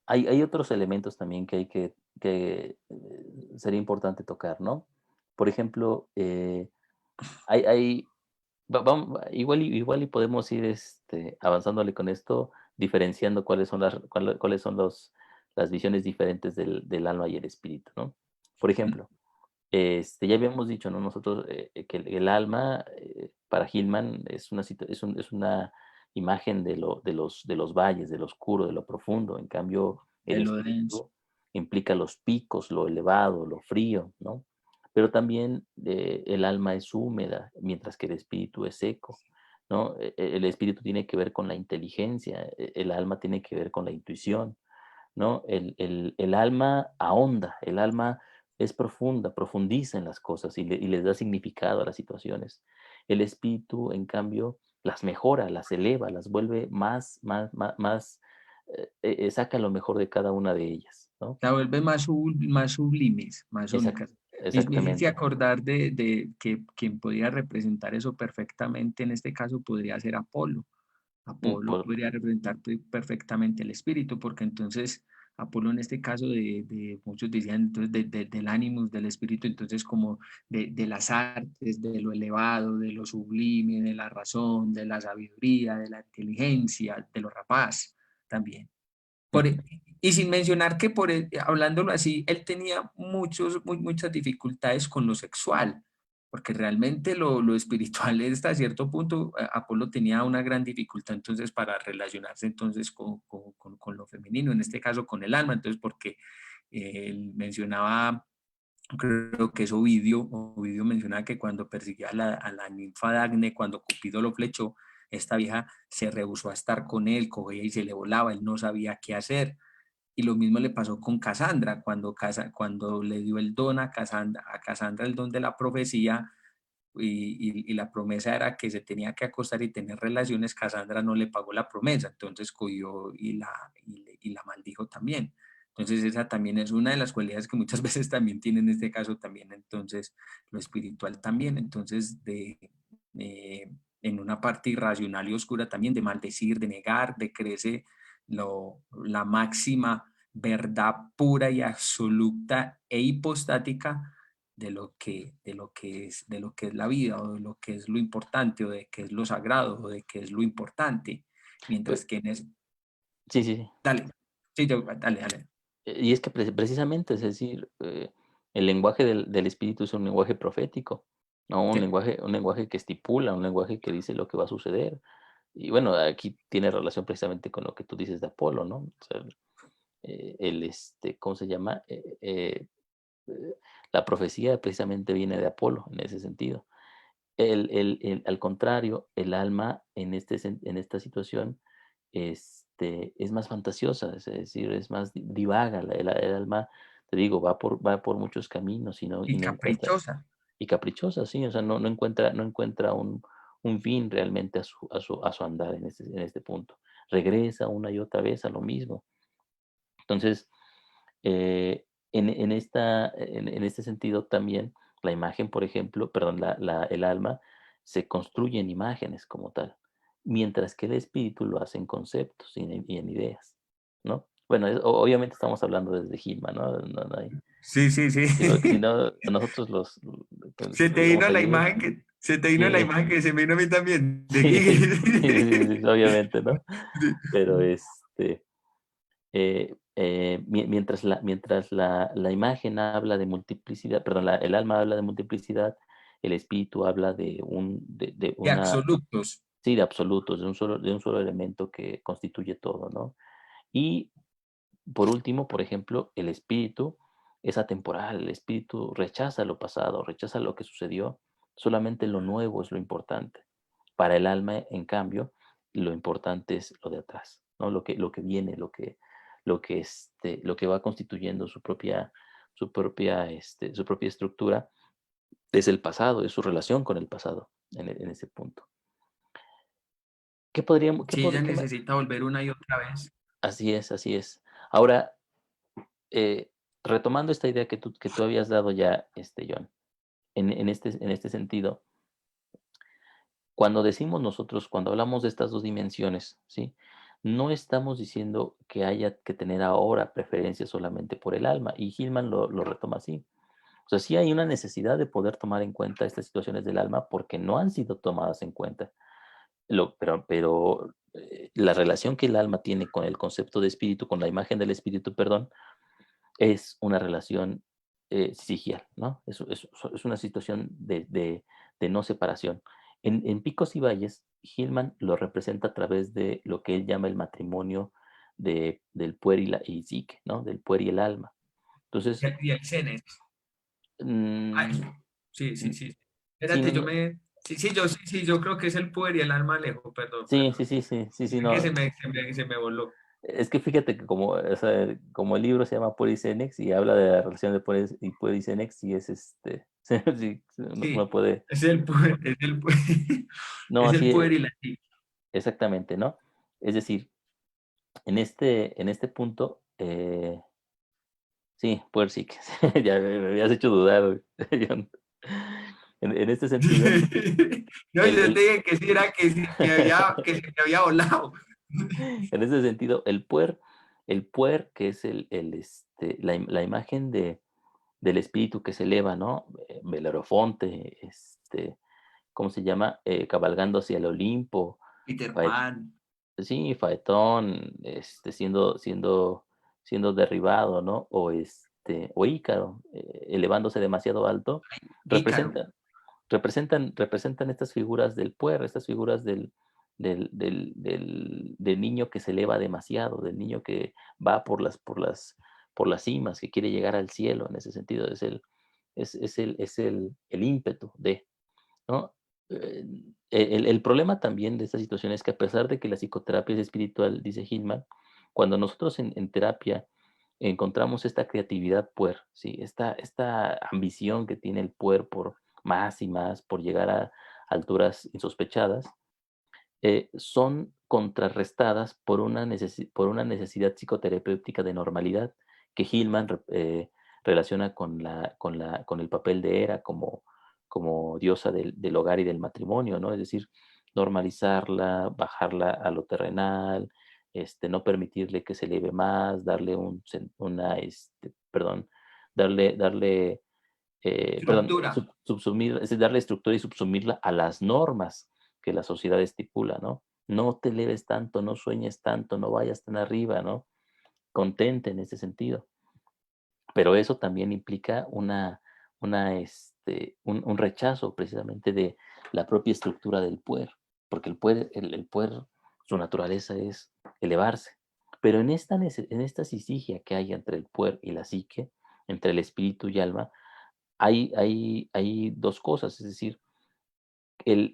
[SPEAKER 2] hay otros elementos también sería importante tocar, ¿no? Por ejemplo, hay, igual y podemos ir avanzándole con esto, diferenciando cuáles son las visiones diferentes del alma y el espíritu, ¿no? Por ejemplo, ya habíamos dicho, ¿no? Nosotros que el alma, para Hillman, es una imagen de los valles, de lo oscuro, de lo profundo. En cambio,
[SPEAKER 1] De
[SPEAKER 2] el
[SPEAKER 1] lo denso.
[SPEAKER 2] espíritu implica los picos, lo elevado, lo frío, ¿no? Pero también el alma es húmeda, mientras que el espíritu es seco, ¿no? El espíritu tiene que ver con la inteligencia, el alma tiene que ver con la intuición, ¿no? El alma ahonda, el alma es profunda, profundiza en las cosas y les da significado a las situaciones. El espíritu, en cambio, las mejora, las eleva, las vuelve saca lo mejor de cada una de ellas, ¿no?
[SPEAKER 1] La vuelve más sublimes, más
[SPEAKER 2] Exact-
[SPEAKER 1] únicas. Me hice
[SPEAKER 2] exactamente.
[SPEAKER 1] acordar de que quien podía representar eso perfectamente, en este caso podría ser Apolo. Apolo
[SPEAKER 2] Por,
[SPEAKER 1] podría representar perfectamente el espíritu, porque entonces Apolo en este caso muchos decían entonces del ánimos, del espíritu, entonces como de las artes, de lo elevado, de lo sublime, de la razón, de la sabiduría, de la inteligencia, de lo rapaz también.
[SPEAKER 2] Ujú.
[SPEAKER 1] Y sin mencionar que hablándolo así, él tenía muchas dificultades con lo sexual, porque realmente lo espiritual hasta cierto punto, Apolo tenía una gran dificultad entonces para relacionarse entonces con lo femenino, en este caso con el alma, entonces porque él mencionaba, creo que es Ovidio mencionaba que cuando persiguió a la ninfa Dagne, cuando Cupido lo flechó, esta vieja se rehusó a estar con él, cogía y se le volaba, él no sabía qué hacer. Y lo mismo le pasó con Casandra, cuando le dio el don a Casandra el don de la profecía, y la promesa era que se tenía que acostar y tener relaciones. Casandra no le pagó la promesa, entonces cogió y la maldijo también. Entonces esa también es una de las cualidades que muchas veces también tiene en este caso también, entonces lo espiritual también, entonces en una parte irracional y oscura también de maldecir, de negar, de creerse la máxima verdad pura y absoluta e hipostática de lo que es la vida, o de lo que es lo importante, o de qué es lo sagrado, o de qué es lo importante.
[SPEAKER 2] Pues,
[SPEAKER 1] Mientras que
[SPEAKER 2] sí, sí, sí.
[SPEAKER 1] dale, sí, dale, dale.
[SPEAKER 2] Y es que precisamente, es decir, el lenguaje del espíritu es un lenguaje profético, ¿no?
[SPEAKER 1] Sí,
[SPEAKER 2] Un lenguaje que estipula, un lenguaje que dice lo que va a suceder. Y bueno, aquí tiene relación precisamente con lo que tú dices de Apolo, ¿no? O sea, ¿cómo se llama? Eh, la profecía precisamente viene de Apolo en ese sentido. Al contrario, el alma en esta situación es más fantasiosa, es decir, es más divaga. El alma, te digo, va por muchos caminos y
[SPEAKER 1] y
[SPEAKER 2] no encuentra,
[SPEAKER 1] caprichosa.
[SPEAKER 2] y caprichosa, sí, o sea, no encuentra un fin realmente a su andar en este punto. Regresa una y otra vez a lo mismo. Entonces, en este sentido también, la imagen, por ejemplo, perdón, el alma se construye en imágenes como tal, mientras que el espíritu lo hace en conceptos y en ideas, ¿no? Bueno, obviamente estamos hablando desde Gilman, ¿no? No hay,
[SPEAKER 1] Sí, sí, sí.
[SPEAKER 2] si no, nosotros
[SPEAKER 1] Se te
[SPEAKER 2] leemos
[SPEAKER 1] vino
[SPEAKER 2] el
[SPEAKER 1] la
[SPEAKER 2] libro,
[SPEAKER 1] imagen se te vino la
[SPEAKER 2] sí,
[SPEAKER 1] imagen que se me vino a mí también. De
[SPEAKER 2] sí,
[SPEAKER 1] Gigi.
[SPEAKER 2] sí, sí, obviamente, ¿no? Pero
[SPEAKER 1] Sí.
[SPEAKER 2] mientras la imagen habla de multiplicidad, perdón, el alma habla de multiplicidad, el espíritu habla de
[SPEAKER 1] De
[SPEAKER 2] una,
[SPEAKER 1] absolutos.
[SPEAKER 2] sí, de absolutos, de un solo elemento que constituye todo, ¿no? Y por último, por ejemplo, el espíritu es atemporal, el espíritu rechaza lo pasado, rechaza lo que sucedió, solamente lo nuevo es lo importante. Para el alma, en cambio, lo importante es lo de atrás, ¿no? Lo que viene, lo que va constituyendo su propia estructura es el pasado, es su relación con el pasado en ese punto. ¿Qué podríamos,
[SPEAKER 1] Si ella necesita volver una y otra vez.
[SPEAKER 2] así es, así es. Ahora, eh, retomando esta idea que tú habías dado ya, John, en este sentido, cuando decimos nosotros, cuando hablamos de estas dos dimensiones, ¿sí? No estamos diciendo que haya que tener ahora preferencia solamente por el alma, y Hillman lo retoma así. O sea, sí hay una necesidad de poder tomar en cuenta estas situaciones del alma porque no han sido tomadas en cuenta. Pero la relación que el alma tiene con el concepto de espíritu, con la imagen del espíritu, perdón, es una relación sigial, ¿no? Es una situación de no separación. En Picos y Valles, Hillman lo representa a través de lo que él llama el matrimonio del puer y psique, ¿no? Del puer y el alma. Entonces,
[SPEAKER 1] Y el Cenes. Ay,
[SPEAKER 2] mm,
[SPEAKER 1] sí, sí, sí.
[SPEAKER 2] sí,
[SPEAKER 1] Espérate, yo creo que es el poder y el alma lejos, perdón,
[SPEAKER 2] sí,
[SPEAKER 1] perdón.
[SPEAKER 2] sí, sí, sí, sí, sí,
[SPEAKER 1] Es que
[SPEAKER 2] no.
[SPEAKER 1] se me voló.
[SPEAKER 2] Es que fíjate que como, o sea, como el libro se llama Puer y Cenex y habla de la relación de Puer y Cenex, y es sí, uno
[SPEAKER 1] Sí,
[SPEAKER 2] puede, no,
[SPEAKER 1] es el
[SPEAKER 2] sí,
[SPEAKER 1] poder y la sí.
[SPEAKER 2] exactamente, ¿no? Es decir, en este punto, sí, Puersic, ya me habías hecho dudar, John. En este sentido,
[SPEAKER 1] No, yo te dije que sí, era que sí, que se me había volado.
[SPEAKER 2] en ese sentido, el puer, que es la imagen del espíritu que se eleva, ¿no? Belerofonte, ¿cómo se llama? Cabalgando hacia el Olimpo,
[SPEAKER 1] Peter
[SPEAKER 2] Fae-
[SPEAKER 1] Pan.
[SPEAKER 2] sí, Faetón, siendo derribado, ¿no? O Ícaro, elevándose demasiado alto,
[SPEAKER 1] Ícaro.
[SPEAKER 2] representa, representan estas figuras del puer, estas figuras del niño que se eleva demasiado, del niño que va por las cimas, que quiere llegar al cielo, en ese sentido, es el ímpetu de, ¿no? Eh, el problema también de esta situación es que a pesar de que la psicoterapia es espiritual, dice Hillman, cuando nosotros en terapia encontramos esta creatividad puer, ¿sí? Esta ambición que tiene el puer por más y más, por llegar a alturas insospechadas, son contrarrestadas por una necesidad psicoterapéutica de normalidad que Hillman relaciona con el papel de Hera como diosa del hogar y del matrimonio, ¿no? Es decir, normalizarla, bajarla a lo terrenal, no permitirle que se eleve más, darle perdón, darle
[SPEAKER 1] Estructura.
[SPEAKER 2] subsumir, es decir, darle estructura y subsumirla a las normas que la sociedad estipula, ¿no? No te eleves tanto, no sueñes tanto, no vayas tan arriba, ¿no? Contente en ese sentido. Pero eso también implica un rechazo precisamente de la propia estructura del poder, porque el poder, su naturaleza es elevarse. Pero en esta sisigia que hay entre el poder y la psique, entre el espíritu y alma, hay dos cosas, es decir, el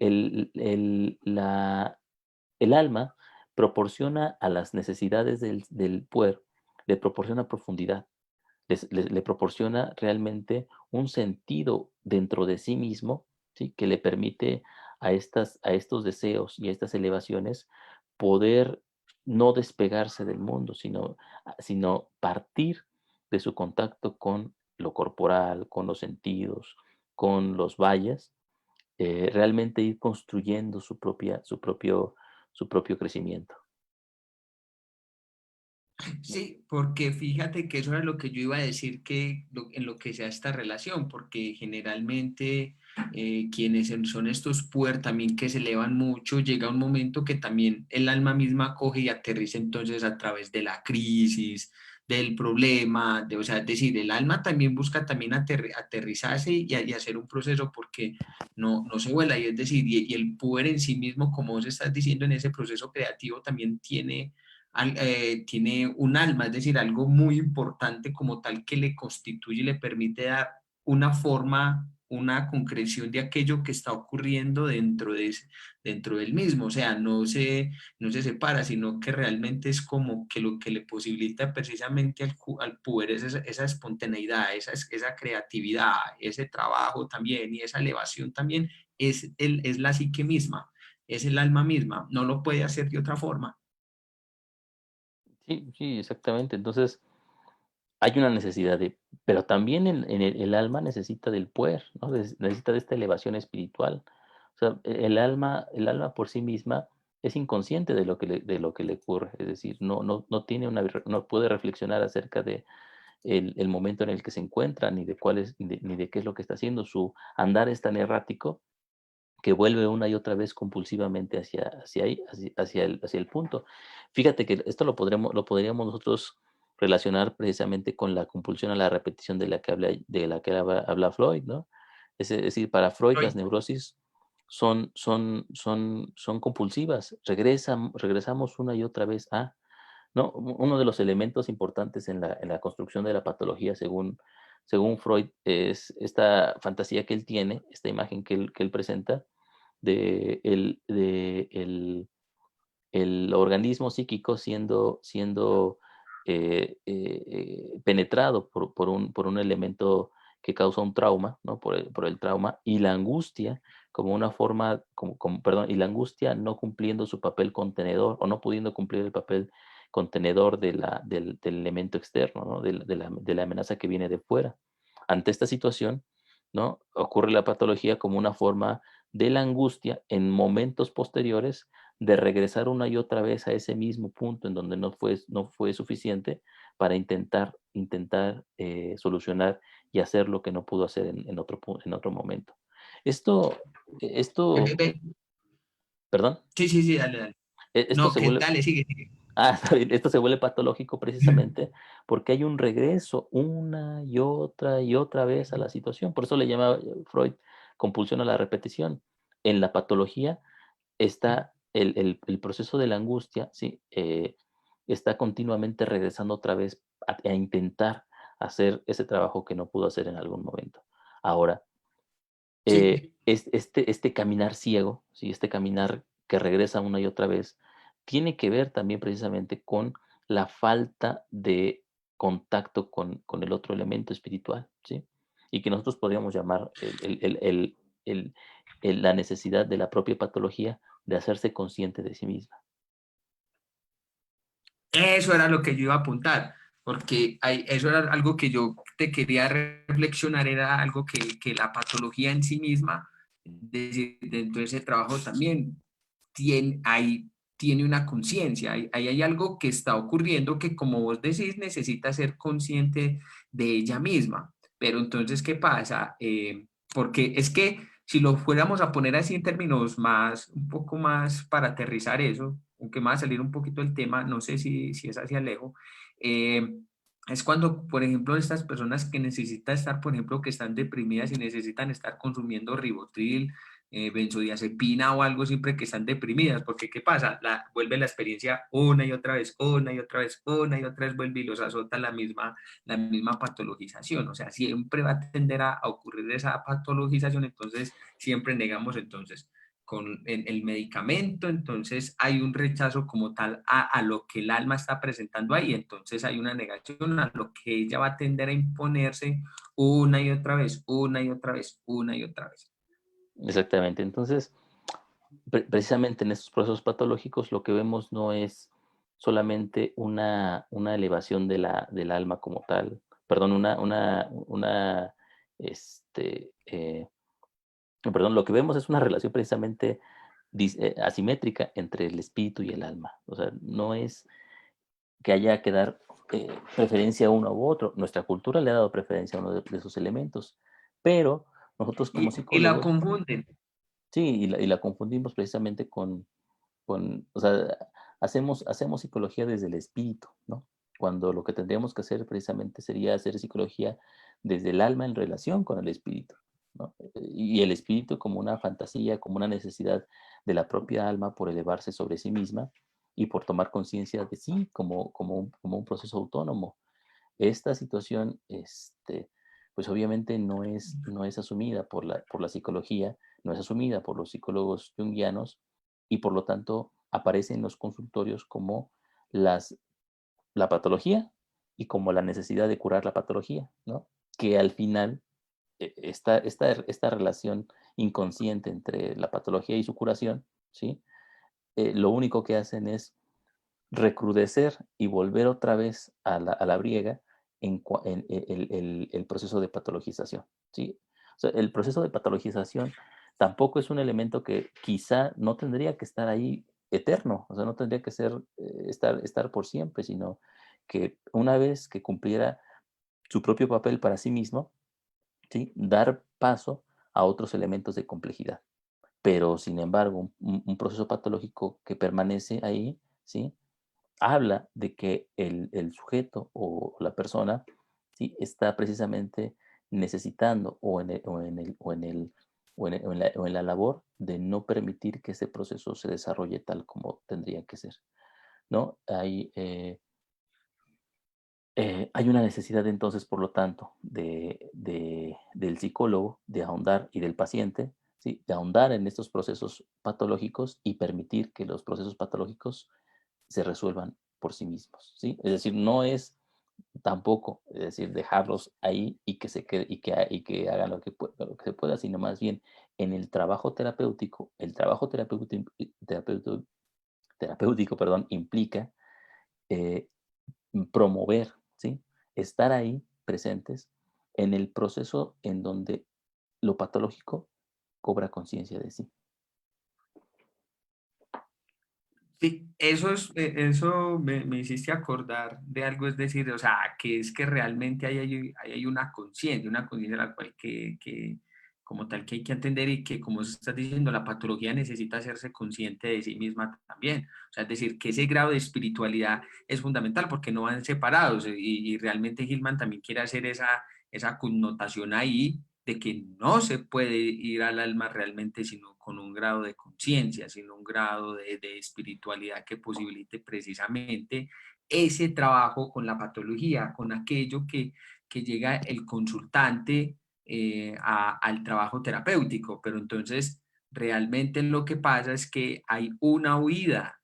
[SPEAKER 2] alma proporciona a las necesidades del puer, le proporciona profundidad, le proporciona realmente un sentido dentro de sí mismo, ¿sí? Que le permite a estos deseos y a estas elevaciones poder no despegarse del mundo, sino partir de su contacto con lo corporal, con los sentidos, con los valles, realmente ir construyendo su propio crecimiento.
[SPEAKER 1] Sí, porque fíjate que eso era lo que yo iba a decir en lo que sea esta relación, porque generalmente quienes son estos puer también que se elevan mucho, llega un momento que también el alma misma coge y aterriza entonces a través de la crisis, del problema, o sea, es decir, el alma también busca también aterrizarse y hacer un proceso porque no se vuela, y es decir, y el puer en sí mismo, como vos estás diciendo, en ese proceso creativo también tiene un alma, es decir, algo muy importante como tal que le constituye y le permite dar una forma, una concreción de aquello que está ocurriendo dentro del mismo. O sea, no se separa, sino que realmente es como que lo que le posibilita precisamente al poder es esa espontaneidad, esa creatividad, ese trabajo también y esa elevación también es la psique misma, es el alma misma, no lo puede hacer de otra forma.
[SPEAKER 2] Sí, sí, exactamente. Entonces, hay una necesidad pero también el alma necesita del poder, ¿no? Necesita de esta elevación espiritual. O sea, el alma por sí misma es inconsciente de lo que le ocurre. Es decir, no tiene no puede reflexionar acerca de el momento en el que se encuentra, ni de cuál es, ni de qué es lo que está haciendo. Su andar es tan errático que vuelve una y otra vez compulsivamente hacia ahí, hacia el punto. Fíjate que esto lo podríamos nosotros relacionar precisamente con la compulsión a la repetición de la que habla Freud, ¿no? Es decir, para Freud las neurosis son compulsivas, regresamos una y otra vez a, ¿no? Uno de los elementos importantes en la construcción de la patología, según Freud, es esta fantasía que él tiene, esta imagen que él presenta, el organismo psíquico siendo penetrado por un elemento que causa un trauma, ¿no? Por el trauma, y la angustia como una forma, perdón, y la angustia no cumpliendo su papel contenedor o no pudiendo cumplir el papel contenedor del elemento externo, ¿no? De la amenaza que viene de fuera. Ante esta situación, ¿no? Ocurre la patología como una forma de la angustia en momentos posteriores de regresar una y otra vez a ese mismo punto en donde no fue suficiente para intentar solucionar y hacer lo que no pudo hacer en otro momento. Esto, esto,
[SPEAKER 1] Ve,
[SPEAKER 2] perdón,
[SPEAKER 1] sí, sí, sí, dale, dale.
[SPEAKER 2] esto
[SPEAKER 1] No,
[SPEAKER 2] se
[SPEAKER 1] ¿qué
[SPEAKER 2] vuelve,
[SPEAKER 1] tal? Sigue, sigue.
[SPEAKER 2] está bien, esto se vuelve patológico precisamente porque hay un regreso una y otra vez a la situación. Por eso le llama Freud compulsión a la repetición. En la patología está el proceso de la angustia, ¿sí? Está continuamente regresando otra vez a intentar hacer ese trabajo que no pudo hacer en algún momento. Ahora,
[SPEAKER 1] Sí,
[SPEAKER 2] este caminar ciego, ¿sí? Este caminar que regresa una y otra vez, tiene que ver también precisamente con la falta de contacto con el otro elemento espiritual, ¿sí? Y que nosotros podríamos llamar la necesidad de la propia patología de hacerse consciente de sí misma.
[SPEAKER 1] Eso era lo que yo iba a apuntar, porque eso era algo que yo te quería reflexionar, era algo que la patología en sí misma, dentro de ese trabajo también tiene una conciencia, hay algo que está ocurriendo que, como vos decís, necesita ser consciente de ella misma. Pero entonces, ¿qué pasa? Porque es que si lo fuéramos a poner así en términos más, un poco más para aterrizar eso, aunque me va a salir un poquito el tema, no sé si es hacia Alejo, eh, es cuando, por ejemplo, estas personas que necesitan estar, por ejemplo, que están deprimidas y necesitan estar consumiendo ribotril, benzodiazepina o algo siempre que están deprimidas, porque ¿qué pasa? Vuelve la experiencia una y otra vez, una y otra vez, una y otra vez, vuelve y los azota la misma patologización, o sea, siempre va a tender a ocurrir esa patologización, entonces siempre negamos entonces con el medicamento, entonces hay un rechazo como tal a lo que el alma está presentando ahí, entonces hay una negación a lo que ella va a tender a imponerse una y otra vez, una y otra vez, una y otra vez.
[SPEAKER 2] Exactamente. Entonces, precisamente en estos procesos patológicos lo que vemos no es solamente una elevación del alma como tal, perdón, este, perdón, lo que vemos es una relación precisamente asimétrica entre el espíritu y el alma. O sea, no es que haya que dar preferencia a uno u otro. Nuestra cultura le ha dado preferencia a uno de esos elementos, pero nosotros como
[SPEAKER 1] Y la
[SPEAKER 2] psicólogos,
[SPEAKER 1] confunden.
[SPEAKER 2] sí, y la confundimos precisamente o sea, hacemos psicología desde el espíritu, ¿no? Cuando lo que tendríamos que hacer precisamente sería hacer psicología desde el alma en relación con el espíritu, ¿no? Y el espíritu como una fantasía, como una necesidad de la propia alma por elevarse sobre sí misma y por tomar conciencia de sí como un proceso autónomo. Esta situación, pues obviamente no es asumida por la psicología, no es asumida por los psicólogos junguianos y por lo tanto aparece en los consultorios como las, la patología y como la necesidad de curar la patología, ¿no? Que al final esta relación inconsciente entre la patología y su curación, ¿sí? Lo único que hacen es recrudecer y volver otra vez a la briega el proceso de patologización, ¿sí? O sea, el proceso de patologización tampoco es un elemento que quizá no tendría que estar ahí eterno, o sea, no tendría que estar por siempre, sino que una vez que cumpliera su propio papel para sí mismo, ¿sí? Dar paso a otros elementos de complejidad. Pero, sin embargo, un proceso patológico que permanece ahí, ¿sí? Habla de que el sujeto o la persona, ¿sí? Está precisamente necesitando o en la labor de no permitir que ese proceso se desarrolle tal como tendría que ser, ¿no? Hay una necesidad entonces, por lo tanto, del psicólogo de ahondar y del paciente, ¿sí? De ahondar en estos procesos patológicos y permitir que los procesos patológicos se resuelvan por sí mismos, ¿sí? Es decir, no es tampoco, es decir, dejarlos ahí y que se quede, y que hagan lo que se pueda, sino más bien en el trabajo terapéutico, el trabajo terapéutico, perdón, implica eh, promover, ¿sí? Estar ahí presentes en el proceso en donde lo patológico cobra conciencia de sí.
[SPEAKER 1] Sí, eso me hiciste acordar de algo, es decir, o sea, que es que realmente hay una conciencia la cual como tal que hay que atender y que, como estás diciendo, la patología necesita hacerse consciente de sí misma también. O sea, es decir, que ese grado de espiritualidad es fundamental porque no van separados y realmente Hillman también quiere hacer esa connotación ahí de que no se puede ir al alma realmente sino con un grado de conciencia, sino un grado de espiritualidad que posibilite precisamente ese trabajo con la patología, con aquello que llega el consultante al trabajo terapéutico, pero entonces realmente lo que pasa es que hay una huida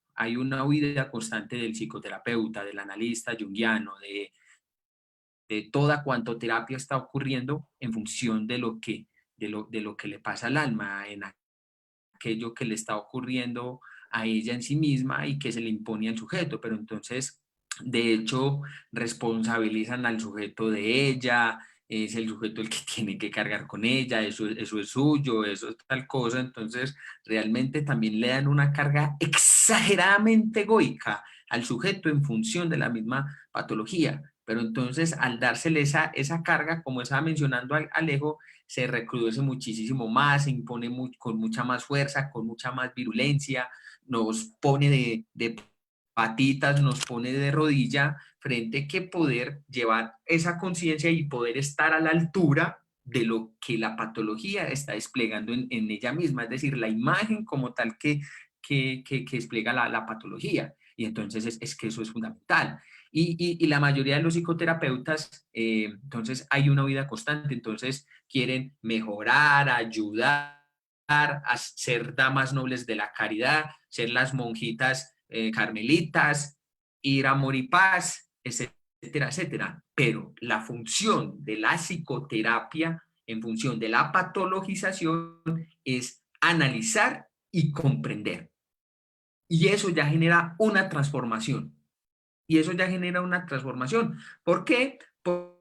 [SPEAKER 1] constante del psicoterapeuta, del analista junguiano, de toda cuanto terapia está ocurriendo en función de lo que le pasa al alma, en aquello que le está ocurriendo a ella en sí misma y que se le impone al sujeto, pero entonces, de hecho, responsabilizan al sujeto de ella, es el sujeto el que tiene que cargar con ella, eso es suyo, eso es tal cosa, entonces realmente también le dan una carga exageradamente egoica al sujeto en función de la misma patología. Pero entonces, al dársele esa carga, como estaba mencionando Alejo, se recrudece muchísimo más, se impone con mucha más fuerza, con mucha más virulencia, nos pone de patitas, nos pone de rodilla, frente que poder llevar esa conciencia y poder estar a la altura de lo que la patología está desplegando en ella misma, es decir, la imagen como tal que despliega la patología. Y entonces es que eso es fundamental. Y la mayoría de los psicoterapeutas, entonces hay una vida constante, entonces quieren mejorar, ayudar a ser damas nobles de la caridad, ser las monjitas carmelitas, ir a amor y paz, etcétera, etcétera. Pero la función de la psicoterapia en función de la patologización es analizar y comprender. Y eso ya genera una transformación. Y eso ya genera una transformación. ¿Por qué?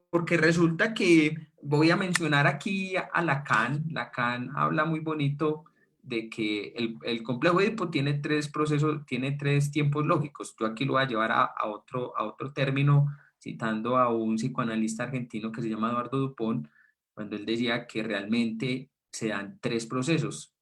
[SPEAKER 1] Porque resulta que voy a mencionar aquí a Lacan. Lacan habla muy bonito de que el complejo de Edipo tiene tres procesos, tiene tres tiempos lógicos. Yo aquí lo voy a llevar a otro término, citando a un psicoanalista argentino que se llama Eduardo Dupont, cuando él decía que realmente se dan tres procesos,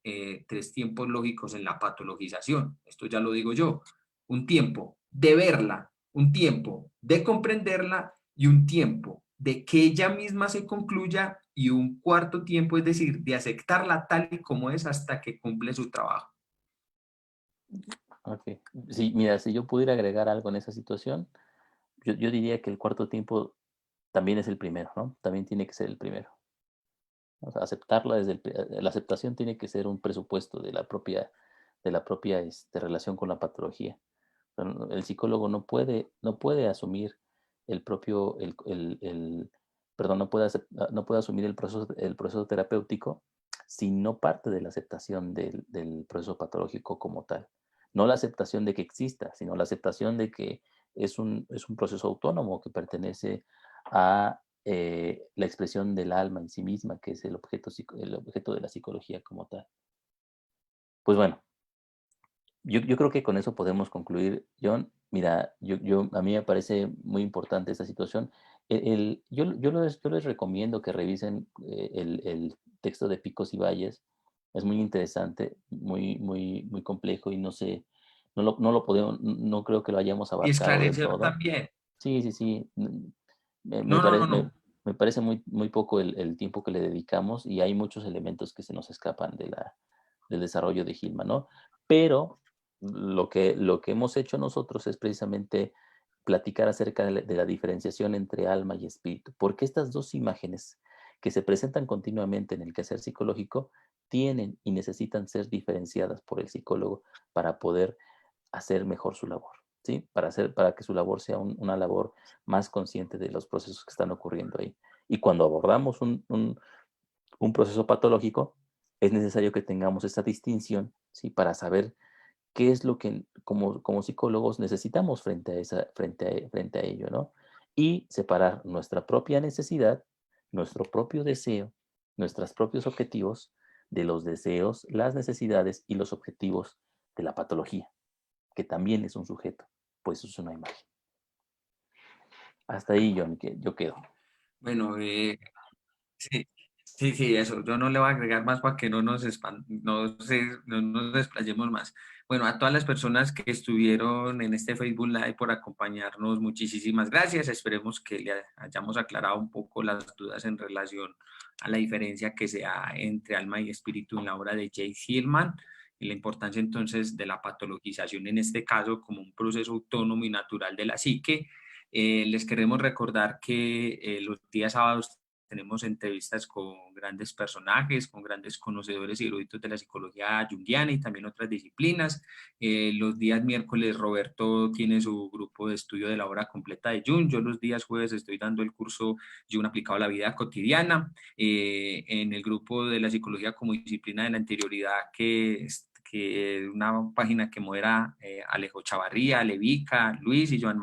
[SPEAKER 1] tres tiempos lógicos en la patologización. Esto ya lo digo yo. Un tiempo de verla, un tiempo de comprenderla y un tiempo de que ella misma se concluya y un cuarto tiempo, es decir, de aceptarla tal y como es hasta que cumple su trabajo.
[SPEAKER 2] Ok. Sí, mira, si yo pudiera agregar algo en esa situación, yo diría que el cuarto tiempo también es el primero, ¿no? También tiene que ser el primero. O sea, aceptarla la aceptación tiene que ser un presupuesto de la propia relación con la patología. O sea, el psicólogo no puede asumir el propio, perdón, no puede asumir el proceso terapéutico si no parte de la aceptación del proceso patológico como tal. No la aceptación de que exista, sino la aceptación de que es un proceso autónomo que pertenece a la expresión del alma en sí misma, que es el objeto de la psicología como tal. Pues bueno, yo creo que con eso podemos concluir, John. Mira, a mí me parece muy importante esta situación. Yo les recomiendo que revisen el texto de Picos y Valles. Es muy interesante, muy complejo y no sé, no lo podemos, no creo que lo hayamos
[SPEAKER 1] Y
[SPEAKER 2] abarcado del
[SPEAKER 1] esclarecer
[SPEAKER 2] todo.
[SPEAKER 1] también.
[SPEAKER 2] Sí, sí, sí.
[SPEAKER 1] No, no, no, no.
[SPEAKER 2] Me parece muy poco el tiempo que le dedicamos y hay muchos elementos que se nos escapan del desarrollo de Gilman, ¿no? Pero lo que hemos hecho nosotros es precisamente platicar acerca de la diferenciación entre alma y espíritu, porque estas dos imágenes que se presentan continuamente en el quehacer psicológico tienen y necesitan ser diferenciadas por el psicólogo para poder hacer mejor su labor, ¿sí? Para que su labor sea una labor más consciente de los procesos que están ocurriendo ahí. Y cuando abordamos un proceso patológico, es necesario que tengamos esa distinción, ¿sí? Para saber qué es lo que como psicólogos necesitamos frente a ello, ¿no? Y separar nuestra propia necesidad, nuestro propio deseo, nuestros propios objetivos de los deseos, las necesidades y los objetivos de la patología, que también es un sujeto, pues es una imagen. Hasta ahí yo quedo.
[SPEAKER 1] Bueno, sí, sí, sí, eso. Yo no le voy a agregar más para que no nos desplayemos más. Bueno, a todas las personas que estuvieron en este Facebook Live por acompañarnos, muchísimas gracias. Esperemos que le hayamos aclarado un poco las dudas en relación a la diferencia que se da entre alma y espíritu en la obra de Jay Hillman y la importancia entonces de la patologización en este caso como un proceso autónomo y natural de la psique. Les queremos recordar que los días sábados tenemos entrevistas con grandes personajes, con grandes conocedores y eruditos de la psicología junguiana y también otras disciplinas. Los días miércoles Roberto tiene su grupo de estudio de la obra completa de Jung. Yo los días jueves estoy dando el curso Jung aplicado a la vida cotidiana. En el grupo de la psicología como disciplina de la interioridad, que es una página que modera Alejo Chavarría, Levica, Luis y Joan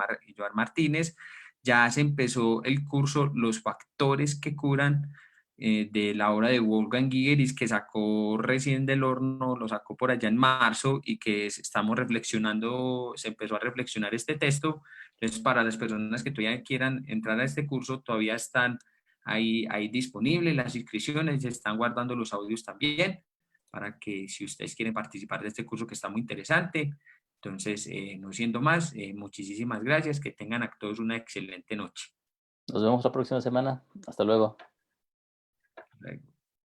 [SPEAKER 1] Martínez, ya se empezó el curso Los factores que curan, de la obra de Wolfgang Gigeris, que sacó recién del horno, lo sacó por allá en marzo, y que estamos reflexionando, se empezó a reflexionar este texto. Entonces, para las personas que todavía quieran entrar a este curso, todavía están ahí disponibles las inscripciones, se están guardando los audios también, para que si ustedes quieren participar de este curso que está muy interesante. Entonces, no siendo más, muchísimas gracias, que tengan a todos una excelente noche.
[SPEAKER 2] Nos vemos la próxima semana. Hasta luego.
[SPEAKER 1] Luego.